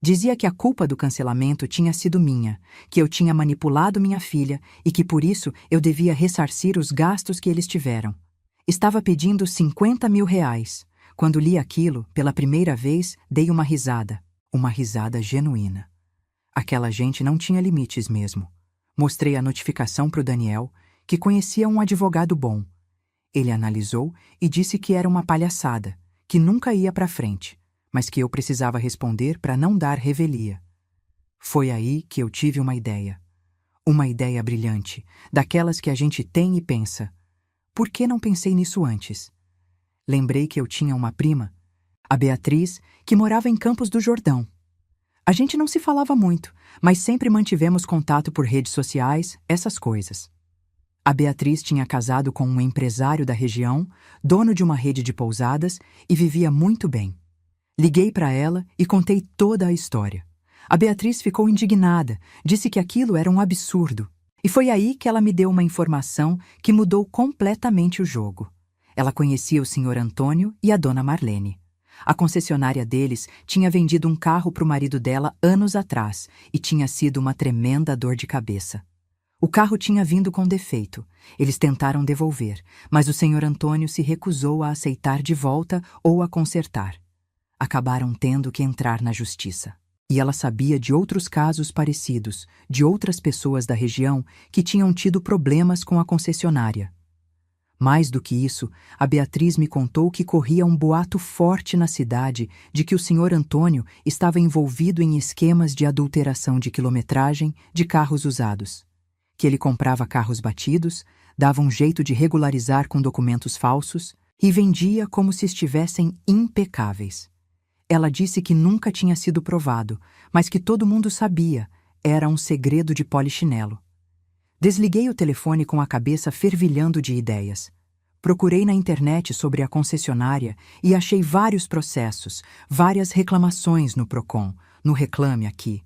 Dizia que a culpa do cancelamento tinha sido minha, que eu tinha manipulado minha filha e que por isso eu devia ressarcir os gastos que eles tiveram. Estava pedindo 50 mil reais. Quando li aquilo, pela primeira vez, dei uma risada genuína. Aquela gente não tinha limites mesmo. Mostrei a notificação para o Daniel, que conhecia um advogado bom. Ele analisou e disse que era uma palhaçada, que nunca ia para frente, mas que eu precisava responder para não dar revelia. Foi aí que eu tive uma ideia. Uma ideia brilhante, daquelas que a gente tem e pensa. Por que não pensei nisso antes? Lembrei que eu tinha uma prima, a Beatriz, que morava em Campos do Jordão. A gente não se falava muito, mas sempre mantivemos contato por redes sociais, essas coisas. A Beatriz tinha casado com um empresário da região, dono de uma rede de pousadas, e vivia muito bem. Liguei para ela e contei toda a história. A Beatriz ficou indignada, disse que aquilo era um absurdo. E foi aí que ela me deu uma informação que mudou completamente o jogo. Ela conhecia o senhor Antônio e a dona Marlene. A concessionária deles tinha vendido um carro para o marido dela anos atrás e tinha sido uma tremenda dor de cabeça. O carro tinha vindo com defeito. Eles tentaram devolver, mas o senhor Antônio se recusou a aceitar de volta ou a consertar. Acabaram tendo que entrar na justiça. E ela sabia de outros casos parecidos, de outras pessoas da região que tinham tido problemas com a concessionária. Mais do que isso, a Beatriz me contou que corria um boato forte na cidade de que o senhor Antônio estava envolvido em esquemas de adulteração de quilometragem de carros usados. Que ele comprava carros batidos, dava um jeito de regularizar com documentos falsos e vendia como se estivessem impecáveis. Ela disse que nunca tinha sido provado, mas que todo mundo sabia, era um segredo de polichinelo. Desliguei o telefone com a cabeça fervilhando de ideias. Procurei na internet sobre a concessionária e achei vários processos, várias reclamações no Procon, no Reclame Aqui.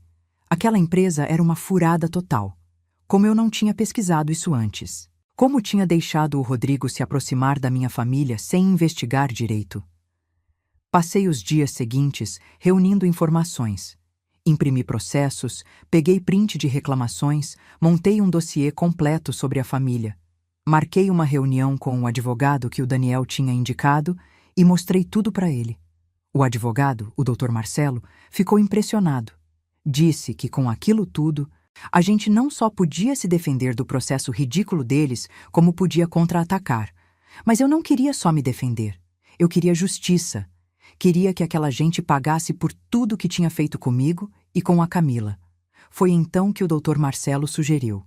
Aquela empresa era uma furada total. Como eu não tinha pesquisado isso antes. Como tinha deixado o Rodrigo se aproximar da minha família sem investigar direito? Passei os dias seguintes reunindo informações. Imprimi processos, peguei print de reclamações, montei um dossiê completo sobre a família. Marquei uma reunião com o advogado que o Daniel tinha indicado e mostrei tudo para ele. O advogado, o Dr. Marcelo, ficou impressionado. Disse que com aquilo tudo, a gente não só podia se defender do processo ridículo deles, como podia contra-atacar. Mas eu não queria só me defender. Eu queria justiça. Queria que aquela gente pagasse por tudo que tinha feito comigo e com a Camila. Foi então que o Dr. Marcelo sugeriu: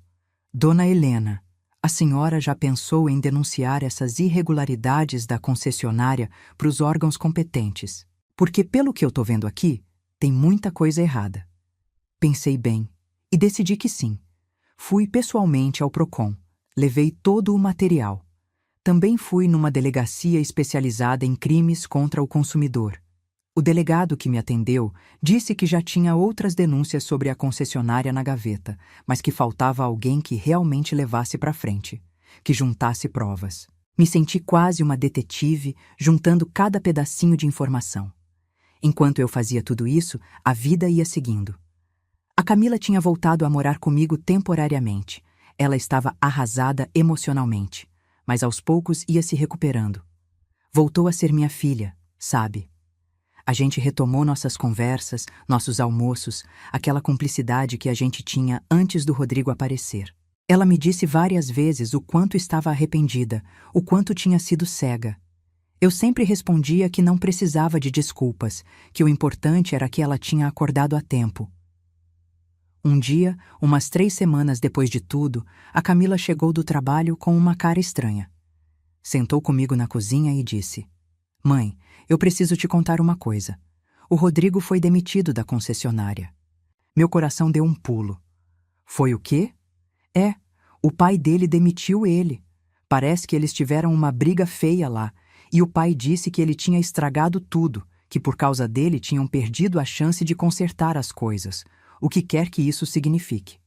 Dona Helena, a senhora já pensou em denunciar essas irregularidades da concessionária para os órgãos competentes? Porque, pelo que eu estou vendo aqui, tem muita coisa errada. Pensei bem e decidi que sim. Fui pessoalmente ao Procon. Levei todo o material. Também fui numa delegacia especializada em crimes contra o consumidor. O delegado que me atendeu disse que já tinha outras denúncias sobre a concessionária na gaveta, mas que faltava alguém que realmente levasse para frente, que juntasse provas. Me senti quase uma detetive, juntando cada pedacinho de informação. Enquanto eu fazia tudo isso, a vida ia seguindo. A Camila tinha voltado a morar comigo temporariamente. Ela estava arrasada emocionalmente, mas aos poucos ia se recuperando. Voltou a ser minha filha, sabe? A gente retomou nossas conversas, nossos almoços, aquela cumplicidade que a gente tinha antes do Rodrigo aparecer. Ela me disse várias vezes o quanto estava arrependida, o quanto tinha sido cega. Eu sempre respondia que não precisava de desculpas, que o importante era que ela tinha acordado a tempo. Um dia, umas 3 semanas depois de tudo, a Camila chegou do trabalho com uma cara estranha. Sentou comigo na cozinha e disse: "Mãe, eu preciso te contar uma coisa. O Rodrigo foi demitido da concessionária." Meu coração deu um pulo. Foi o quê? É, o pai dele demitiu ele. Parece que eles tiveram uma briga feia lá, e o pai disse que ele tinha estragado tudo, que por causa dele tinham perdido a chance de consertar as coisas, o que quer que isso signifique.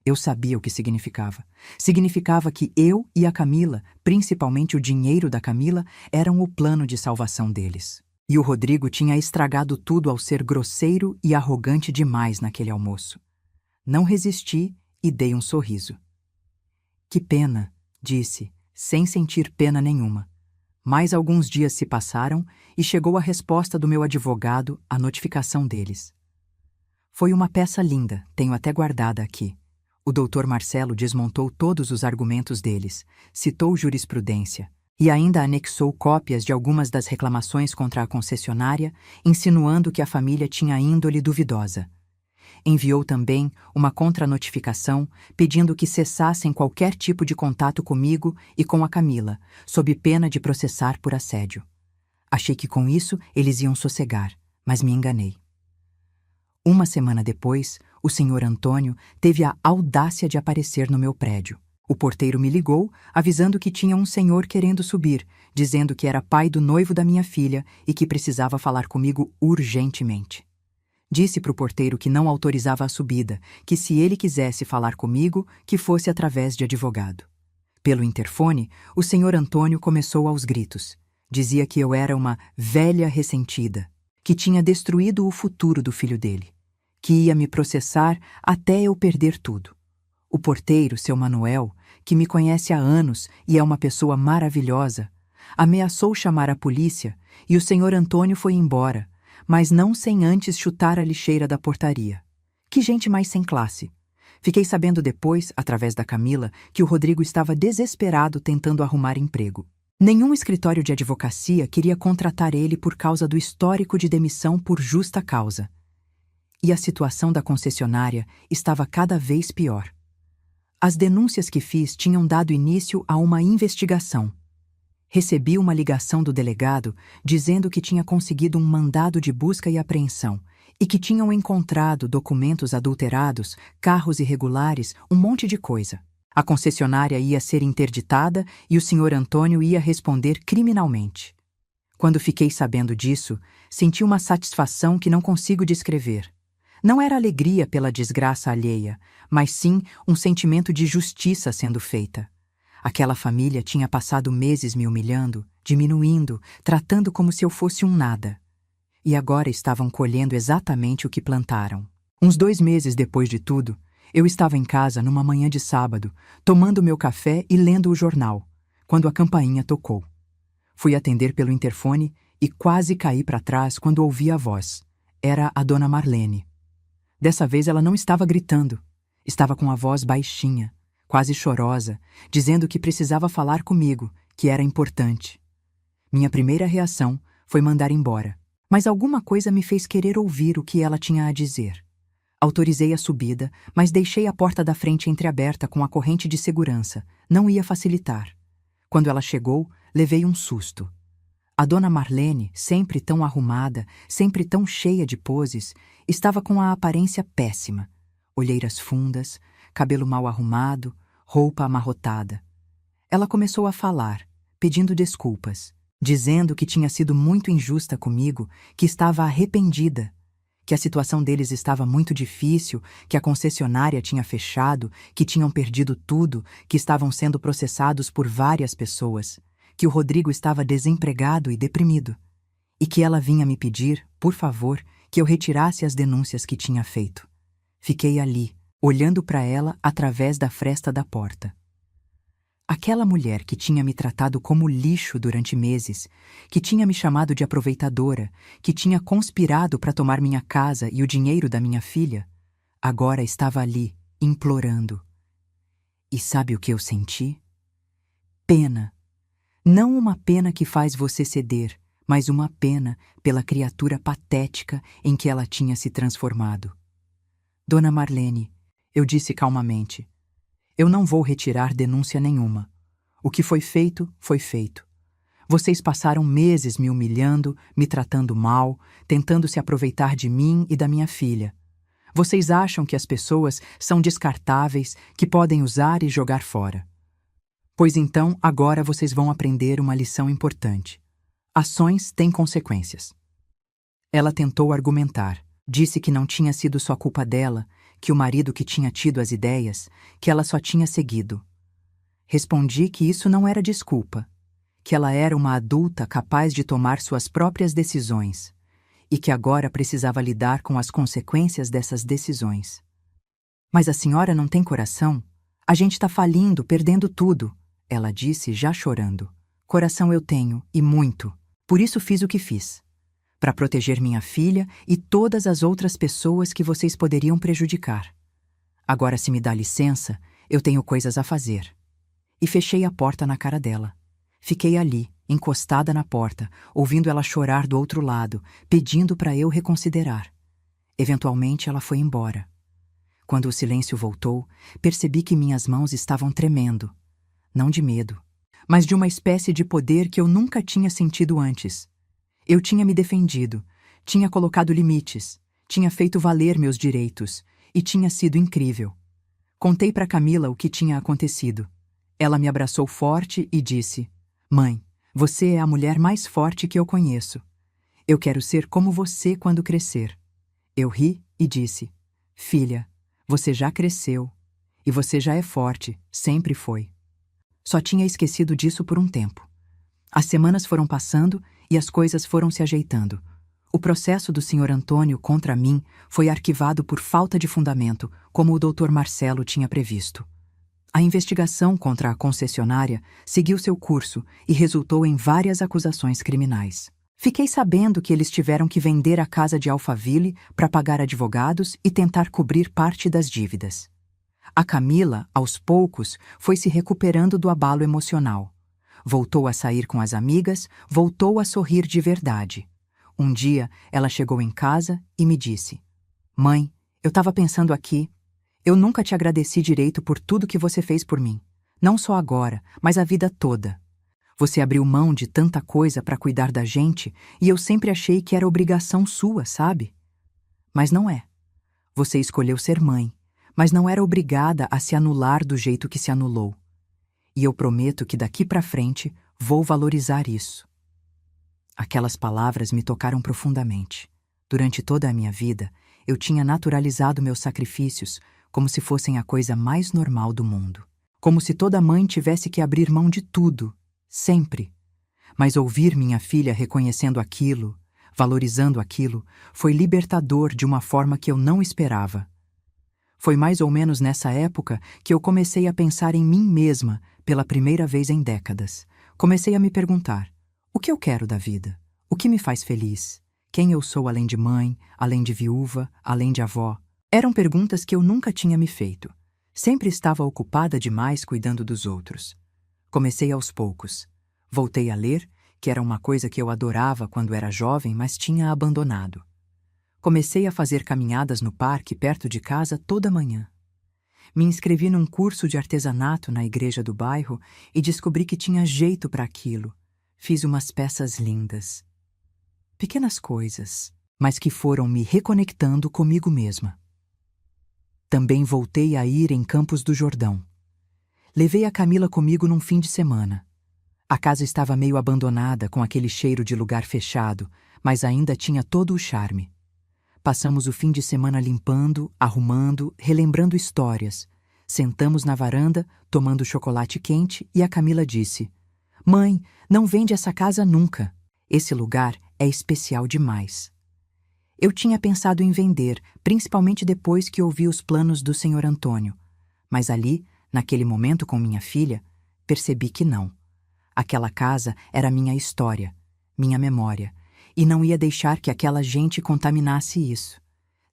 Eu sabia o que significava. Significava que eu e a Camila, principalmente o dinheiro da Camila, eram o plano de salvação deles. E o Rodrigo tinha estragado tudo ao ser grosseiro e arrogante demais naquele almoço. Não resisti e dei um sorriso. "Que pena", disse, sem sentir pena nenhuma. Mais alguns dias se passaram e chegou a resposta do meu advogado, a notificação deles. Foi uma peça linda, tenho até guardada aqui. O doutor Marcelo desmontou todos os argumentos deles, citou jurisprudência e ainda anexou cópias de algumas das reclamações contra a concessionária, insinuando que a família tinha índole duvidosa. Enviou também uma contranotificação pedindo que cessassem qualquer tipo de contato comigo e com a Camila, sob pena de processar por assédio. Achei que com isso eles iam sossegar, mas me enganei. Uma semana depois, o senhor Antônio teve a audácia de aparecer no meu prédio. O porteiro me ligou, avisando que tinha um senhor querendo subir, dizendo que era pai do noivo da minha filha e que precisava falar comigo urgentemente. Disse para o porteiro que não autorizava a subida, que se ele quisesse falar comigo, que fosse através de advogado. Pelo interfone, o senhor Antônio começou aos gritos. Dizia que eu era uma velha ressentida, que tinha destruído o futuro do filho dele, que ia me processar até eu perder tudo. O porteiro, seu Manuel, que me conhece há anos e é uma pessoa maravilhosa, ameaçou chamar a polícia e o senhor Antônio foi embora, mas não sem antes chutar a lixeira da portaria. Que gente mais sem classe! Fiquei sabendo depois, através da Camila, que o Rodrigo estava desesperado tentando arrumar emprego. Nenhum escritório de advocacia queria contratar ele por causa do histórico de demissão por justa causa. E a situação da concessionária estava cada vez pior. As denúncias que fiz tinham dado início a uma investigação. Recebi uma ligação do delegado dizendo que tinha conseguido um mandado de busca e apreensão e que tinham encontrado documentos adulterados, carros irregulares, um monte de coisa. A concessionária ia ser interditada e o senhor Antônio ia responder criminalmente. Quando fiquei sabendo disso, senti uma satisfação que não consigo descrever. Não era alegria pela desgraça alheia, mas sim um sentimento de justiça sendo feita. Aquela família tinha passado meses me humilhando, diminuindo, tratando como se eu fosse um nada. E agora estavam colhendo exatamente o que plantaram. Uns 2 meses depois de tudo, eu estava em casa numa manhã de sábado, tomando meu café e lendo o jornal, quando a campainha tocou. Fui atender pelo interfone e quase caí para trás quando ouvi a voz. Era a dona Marlene. Dessa vez ela não estava gritando. Estava com a voz baixinha, quase chorosa, dizendo que precisava falar comigo, que era importante. Minha primeira reação foi mandar embora, mas alguma coisa me fez querer ouvir o que ela tinha a dizer. Autorizei a subida, mas deixei a porta da frente entreaberta com a corrente de segurança. Não ia facilitar. Quando ela chegou, levei um susto. A dona Marlene, sempre tão arrumada, sempre tão cheia de poses, estava com a aparência péssima. Olheiras fundas, cabelo mal arrumado, roupa amarrotada. Ela começou a falar, pedindo desculpas, dizendo que tinha sido muito injusta comigo, que estava arrependida, que a situação deles estava muito difícil, que a concessionária tinha fechado, que tinham perdido tudo, que estavam sendo processados por várias pessoas, que o Rodrigo estava desempregado e deprimido, e que ela vinha me pedir, por favor, que eu retirasse as denúncias que tinha feito. Fiquei ali, olhando para ela através da fresta da porta. Aquela mulher que tinha me tratado como lixo durante meses, que tinha me chamado de aproveitadora, que tinha conspirado para tomar minha casa e o dinheiro da minha filha, agora estava ali, implorando. E sabe o que eu senti? Pena. Não uma pena que faz você ceder, mas uma pena pela criatura patética em que ela tinha se transformado. Dona Marlene, eu disse calmamente, eu não vou retirar denúncia nenhuma. O que foi feito, foi feito. Vocês passaram meses me humilhando, me tratando mal, tentando se aproveitar de mim e da minha filha. Vocês acham que as pessoas são descartáveis, que podem usar e jogar fora. Pois então, agora vocês vão aprender uma lição importante. Ações têm consequências. Ela tentou argumentar. Disse que não tinha sido só culpa dela, que o marido que tinha tido as ideias, que ela só tinha seguido. Respondi que isso não era desculpa, que ela era uma adulta capaz de tomar suas próprias decisões e que agora precisava lidar com as consequências dessas decisões. Mas a senhora não tem coração? A gente está falindo, perdendo tudo, ela disse já chorando. Coração eu tenho, e muito. Por isso fiz o que fiz. Para proteger minha filha e todas as outras pessoas que vocês poderiam prejudicar. Agora, se me dá licença, eu tenho coisas a fazer. E fechei a porta na cara dela. Fiquei ali, encostada na porta, ouvindo ela chorar do outro lado, pedindo para eu reconsiderar. Eventualmente, ela foi embora. Quando o silêncio voltou, percebi que minhas mãos estavam tremendo. Não de medo, mas de uma espécie de poder que eu nunca tinha sentido antes. Eu tinha me defendido, tinha colocado limites, tinha feito valer meus direitos e tinha sido incrível. Contei para Camila o que tinha acontecido. Ela me abraçou forte e disse: Mãe, você é a mulher mais forte que eu conheço. Eu quero ser como você quando crescer. Eu ri e disse: Filha, você já cresceu e você já é forte, sempre foi. Só tinha esquecido disso por um tempo. As semanas foram passando e as coisas foram se ajeitando. O processo do Sr. Antônio contra mim foi arquivado por falta de fundamento, como o Dr. Marcelo tinha previsto. A investigação contra a concessionária seguiu seu curso e resultou em várias acusações criminais. Fiquei sabendo que eles tiveram que vender a casa de Alphaville para pagar advogados e tentar cobrir parte das dívidas. A Camila, aos poucos, foi se recuperando do abalo emocional. Voltou a sair com as amigas, voltou a sorrir de verdade. Um dia, ela chegou em casa e me disse: Mãe, eu estava pensando aqui. Eu nunca te agradeci direito por tudo que você fez por mim. Não só agora, mas a vida toda. Você abriu mão de tanta coisa para cuidar da gente e eu sempre achei que era obrigação sua, sabe? Mas não é. Você escolheu ser mãe, mas não era obrigada a se anular do jeito que se anulou. E eu prometo que daqui para frente vou valorizar isso. Aquelas palavras me tocaram profundamente. Durante toda a minha vida, eu tinha naturalizado meus sacrifícios como se fossem a coisa mais normal do mundo. Como se toda mãe tivesse que abrir mão de tudo, sempre. Mas ouvir minha filha reconhecendo aquilo, valorizando aquilo, foi libertador de uma forma que eu não esperava. Foi mais ou menos nessa época que eu comecei a pensar em mim mesma pela primeira vez em décadas. Comecei a me perguntar: o que eu quero da vida? O que me faz feliz? Quem eu sou além de mãe, além de viúva, além de avó? Eram perguntas que eu nunca tinha me feito. Sempre estava ocupada demais cuidando dos outros. Comecei aos poucos. Voltei a ler, que era uma coisa que eu adorava quando era jovem, mas tinha abandonado. Comecei a fazer caminhadas no parque perto de casa toda manhã. Me inscrevi num curso de artesanato na igreja do bairro e descobri que tinha jeito para aquilo. Fiz umas peças lindas. Pequenas coisas, mas que foram me reconectando comigo mesma. Também voltei a ir em Campos do Jordão. Levei a Camila comigo num fim de semana. A casa estava meio abandonada, com aquele cheiro de lugar fechado, mas ainda tinha todo o charme. Passamos o fim de semana limpando, arrumando, relembrando histórias. Sentamos na varanda, tomando chocolate quente, e a Camila disse: "Mãe, não vende essa casa nunca. Esse lugar é especial demais." Eu tinha pensado em vender, principalmente depois que ouvi os planos do Sr. Antônio. Mas ali, naquele momento com minha filha, percebi que não. Aquela casa era minha história, minha memória, e não ia deixar que aquela gente contaminasse isso.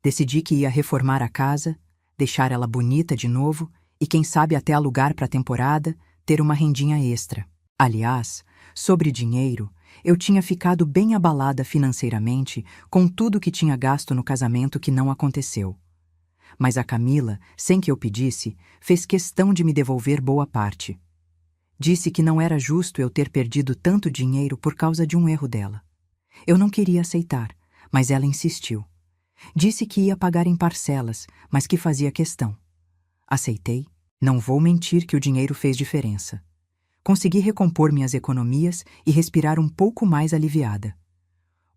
Decidi que ia reformar a casa, deixar ela bonita de novo e quem sabe até alugar para a temporada, ter uma rendinha extra. Aliás, sobre dinheiro, eu tinha ficado bem abalada financeiramente com tudo que tinha gasto no casamento que não aconteceu. Mas a Camila, sem que eu pedisse, fez questão de me devolver boa parte. Disse que não era justo eu ter perdido tanto dinheiro por causa de um erro dela. Eu não queria aceitar, mas ela insistiu. Disse que ia pagar em parcelas, mas que fazia questão. Aceitei. Não vou mentir que o dinheiro fez diferença. Consegui recompor minhas economias e respirar um pouco mais aliviada.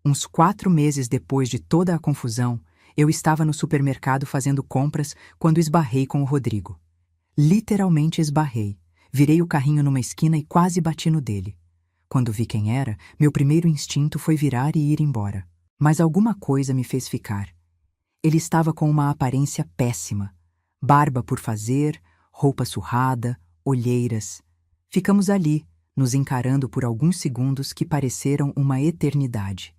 Uns 4 meses depois de toda a confusão, eu estava no supermercado fazendo compras quando esbarrei com o Rodrigo. Literalmente esbarrei. Virei o carrinho numa esquina e quase bati no dele. Quando vi quem era, meu primeiro instinto foi virar e ir embora. Mas alguma coisa me fez ficar. Ele estava com uma aparência péssima. Barba por fazer, roupa surrada, olheiras. Ficamos ali, nos encarando por alguns segundos que pareceram uma eternidade.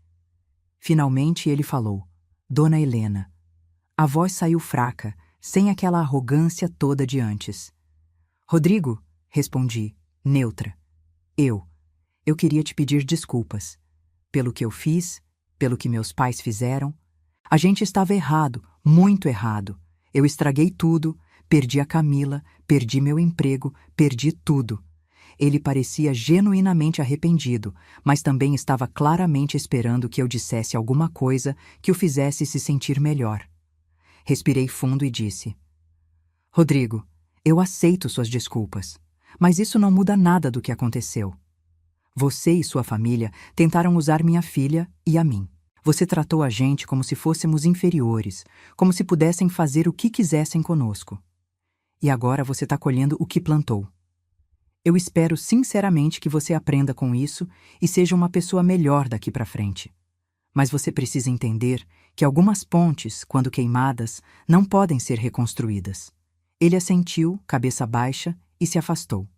Finalmente ele falou: "Dona Helena." A voz saiu fraca, sem aquela arrogância toda de antes. "Rodrigo," respondi, neutra. Eu queria te pedir desculpas. Pelo que eu fiz, pelo que meus pais fizeram. A gente estava errado, muito errado. Eu estraguei tudo, perdi a Camila, perdi meu emprego, perdi tudo." Ele parecia genuinamente arrependido, mas também estava claramente esperando que eu dissesse alguma coisa que o fizesse se sentir melhor. Respirei fundo e disse: "Rodrigo, eu aceito suas desculpas, mas isso não muda nada do que aconteceu. Você e sua família tentaram usar minha filha e a mim. Você tratou a gente como se fôssemos inferiores, como se pudessem fazer o que quisessem conosco. E agora você está colhendo o que plantou. Eu espero sinceramente que você aprenda com isso e seja uma pessoa melhor daqui para frente. Mas você precisa entender que algumas pontes, quando queimadas, não podem ser reconstruídas." Ele assentiu, cabeça baixa, e se afastou.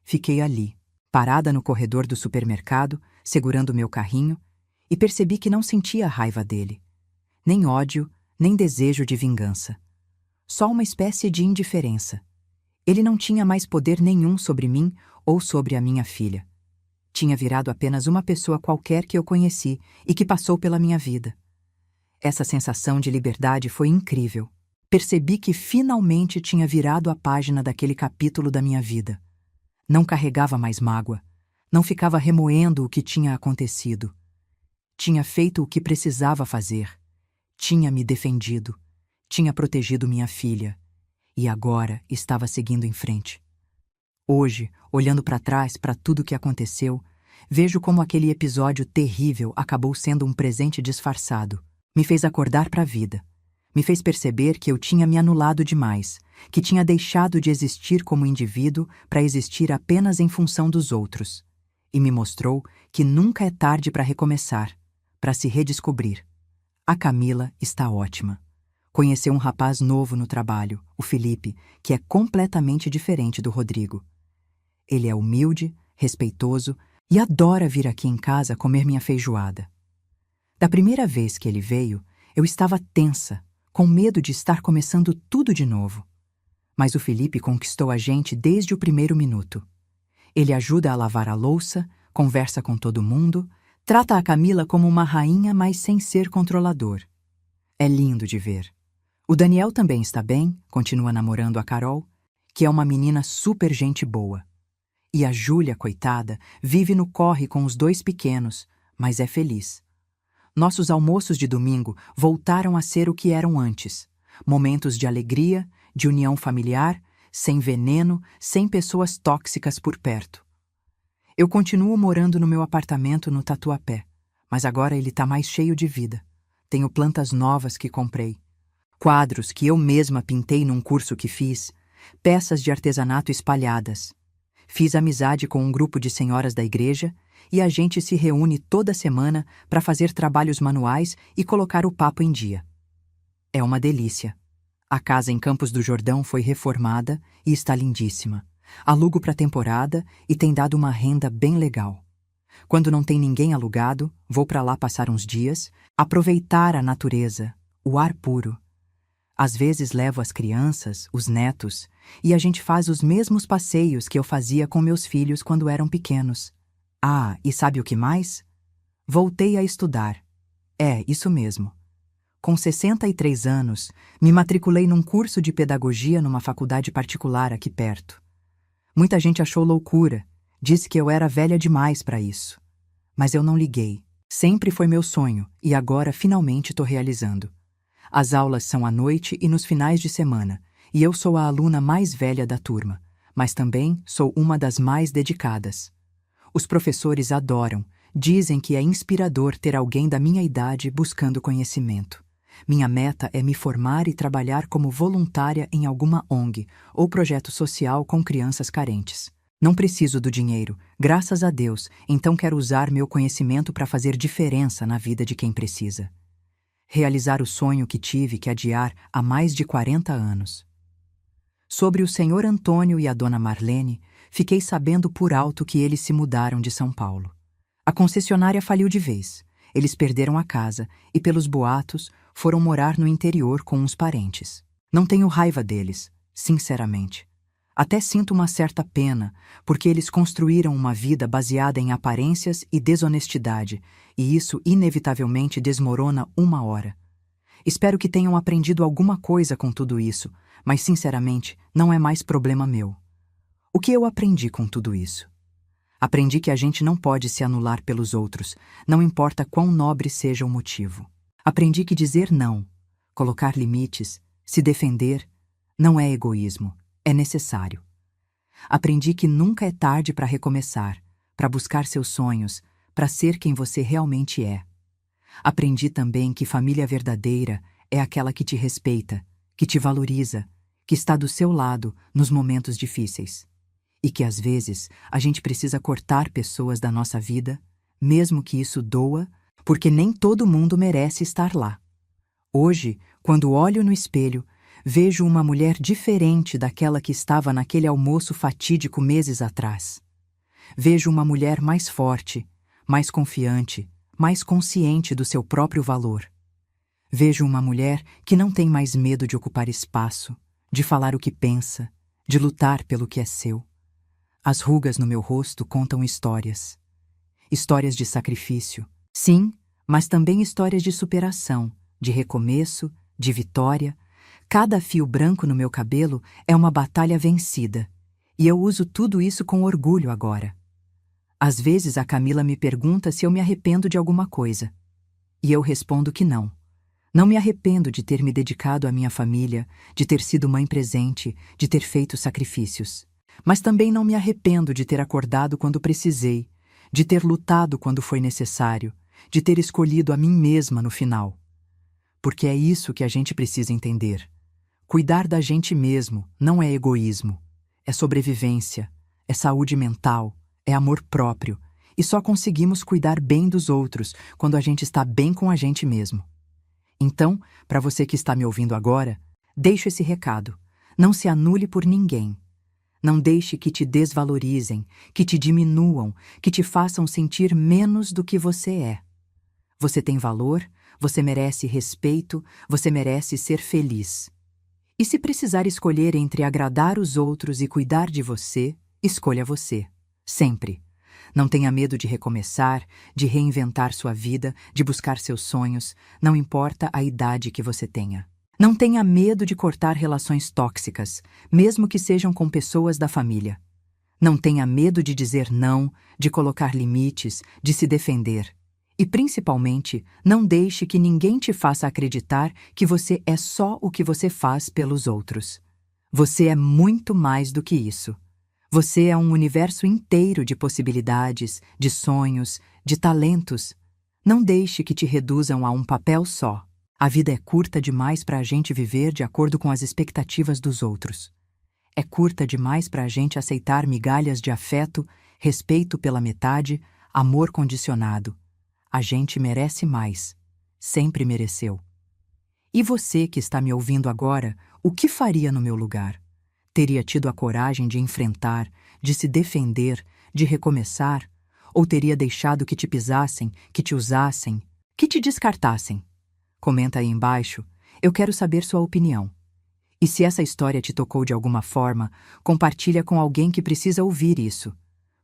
Fiquei ali, parada no corredor do supermercado, segurando meu carrinho, e percebi que não sentia a raiva dele. Nem ódio, nem desejo de vingança. Só uma espécie de indiferença. Ele não tinha mais poder nenhum sobre mim ou sobre a minha filha. Tinha virado apenas uma pessoa qualquer que eu conheci e que passou pela minha vida. Essa sensação de liberdade foi incrível. Percebi que finalmente tinha virado a página daquele capítulo da minha vida. Não carregava mais mágoa. Não ficava remoendo o que tinha acontecido. Tinha feito o que precisava fazer. Tinha me defendido. Tinha protegido minha filha. E agora estava seguindo em frente. Hoje, olhando para trás para tudo o que aconteceu, vejo como aquele episódio terrível acabou sendo um presente disfarçado. Me fez acordar para a vida. Me fez perceber que eu tinha me anulado demais, que tinha deixado de existir como indivíduo para existir apenas em função dos outros. E me mostrou que nunca é tarde para recomeçar, para se redescobrir. A Camila está ótima. Conheceu um rapaz novo no trabalho, o Felipe, que é completamente diferente do Rodrigo. Ele é humilde, respeitoso e adora vir aqui em casa comer minha feijoada. Da primeira vez que ele veio, eu estava tensa, com medo de estar começando tudo de novo. Mas o Felipe conquistou a gente desde o primeiro minuto. Ele ajuda a lavar a louça, conversa com todo mundo, trata a Camila como uma rainha, mas sem ser controlador. É lindo de ver. O Daniel também está bem, continua namorando a Carol, que é uma menina super gente boa. E a Júlia, coitada, vive no corre com os 2 pequenos, mas é feliz. Nossos almoços de domingo voltaram a ser o que eram antes. Momentos de alegria, de união familiar, sem veneno, sem pessoas tóxicas por perto. Eu continuo morando no meu apartamento no Tatuapé, mas agora ele está mais cheio de vida. Tenho plantas novas que comprei, quadros que eu mesma pintei num curso que fiz, peças de artesanato espalhadas. Fiz amizade com um grupo de senhoras da igreja e a gente se reúne toda semana para fazer trabalhos manuais e colocar o papo em dia. É uma delícia. A casa em Campos do Jordão foi reformada e está lindíssima. Alugo para temporada e tem dado uma renda bem legal. Quando não tem ninguém alugado, vou para lá passar uns dias, aproveitar a natureza, o ar puro. Às vezes levo as crianças, os netos, e a gente faz os mesmos passeios que eu fazia com meus filhos quando eram pequenos. Ah, e sabe o que mais? Voltei a estudar. É, isso mesmo. Com 63 anos, me matriculei num curso de pedagogia numa faculdade particular aqui perto. Muita gente achou loucura, disse que eu era velha demais para isso. Mas eu não liguei. Sempre foi meu sonho e agora finalmente estou realizando. As aulas são à noite e nos finais de semana, e eu sou a aluna mais velha da turma, mas também sou uma das mais dedicadas. Os professores adoram, dizem que é inspirador ter alguém da minha idade buscando conhecimento. Minha meta é me formar e trabalhar como voluntária em alguma ONG ou projeto social com crianças carentes. Não preciso do dinheiro, graças a Deus, então quero usar meu conhecimento para fazer diferença na vida de quem precisa. Realizar o sonho que tive que adiar há mais de 40 anos. Sobre o senhor Antônio e a dona Marlene, fiquei sabendo por alto que eles se mudaram de São Paulo. A concessionária faliu de vez. Eles perderam a casa e, pelos boatos, foram morar no interior com uns parentes. Não tenho raiva deles, sinceramente. Até sinto uma certa pena, porque eles construíram uma vida baseada em aparências e desonestidade, e isso inevitavelmente desmorona uma hora. Espero que tenham aprendido alguma coisa com tudo isso, mas sinceramente não é mais problema meu. O que eu aprendi com tudo isso? Aprendi que a gente não pode se anular pelos outros, não importa quão nobre seja o motivo. Aprendi que dizer não, colocar limites, se defender, não é egoísmo, é necessário. Aprendi que nunca é tarde para recomeçar, para buscar seus sonhos, para ser quem você realmente é. Aprendi também que família verdadeira é aquela que te respeita, que te valoriza, que está do seu lado nos momentos difíceis. E que às vezes a gente precisa cortar pessoas da nossa vida, mesmo que isso doa, porque nem todo mundo merece estar lá. Hoje, quando olho no espelho, vejo uma mulher diferente daquela que estava naquele almoço fatídico meses atrás. Vejo uma mulher mais forte, mais confiante, mais consciente do seu próprio valor. Vejo uma mulher que não tem mais medo de ocupar espaço, de falar o que pensa, de lutar pelo que é seu. As rugas no meu rosto contam histórias. Histórias de sacrifício, sim, mas também histórias de superação, de recomeço, de vitória. Cada fio branco no meu cabelo é uma batalha vencida, e eu uso tudo isso com orgulho agora. Às vezes a Camila me pergunta se eu me arrependo de alguma coisa, e eu respondo que não. Não me arrependo de ter me dedicado à minha família, de ter sido mãe presente, de ter feito sacrifícios. Mas também não me arrependo de ter acordado quando precisei, de ter lutado quando foi necessário, de ter escolhido a mim mesma no final. Porque é isso que a gente precisa entender. Cuidar da gente mesmo não é egoísmo, é sobrevivência, é saúde mental, é amor próprio, e só conseguimos cuidar bem dos outros quando a gente está bem com a gente mesmo. Então, para você que está me ouvindo agora, deixo esse recado. Não se anule por ninguém. Não deixe que te desvalorizem, que te diminuam, que te façam sentir menos do que você é. Você tem valor, você merece respeito, você merece ser feliz. E se precisar escolher entre agradar os outros e cuidar de você, escolha você. Sempre. Não tenha medo de recomeçar, de reinventar sua vida, de buscar seus sonhos, não importa a idade que você tenha. Não tenha medo de cortar relações tóxicas, mesmo que sejam com pessoas da família. Não tenha medo de dizer não, de colocar limites, de se defender. E, principalmente, não deixe que ninguém te faça acreditar que você é só o que você faz pelos outros. Você é muito mais do que isso. Você é um universo inteiro de possibilidades, de sonhos, de talentos. Não deixe que te reduzam a um papel só. A vida é curta demais para a gente viver de acordo com as expectativas dos outros. É curta demais para a gente aceitar migalhas de afeto, respeito pela metade, amor condicionado. A gente merece mais. Sempre mereceu. E você que está me ouvindo agora, o que faria no meu lugar? Teria tido a coragem de enfrentar, de se defender, de recomeçar? Ou teria deixado que te pisassem, que te usassem, que te descartassem? Comenta aí embaixo, eu quero saber sua opinião. E se essa história te tocou de alguma forma, compartilha com alguém que precisa ouvir isso.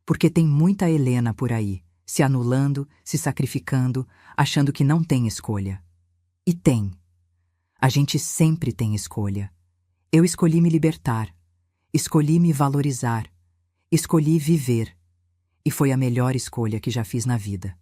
Porque tem muita Helena por aí, se anulando, se sacrificando, achando que não tem escolha. E tem. A gente sempre tem escolha. Eu escolhi me libertar. Escolhi me valorizar. Escolhi viver. E foi a melhor escolha que já fiz na vida.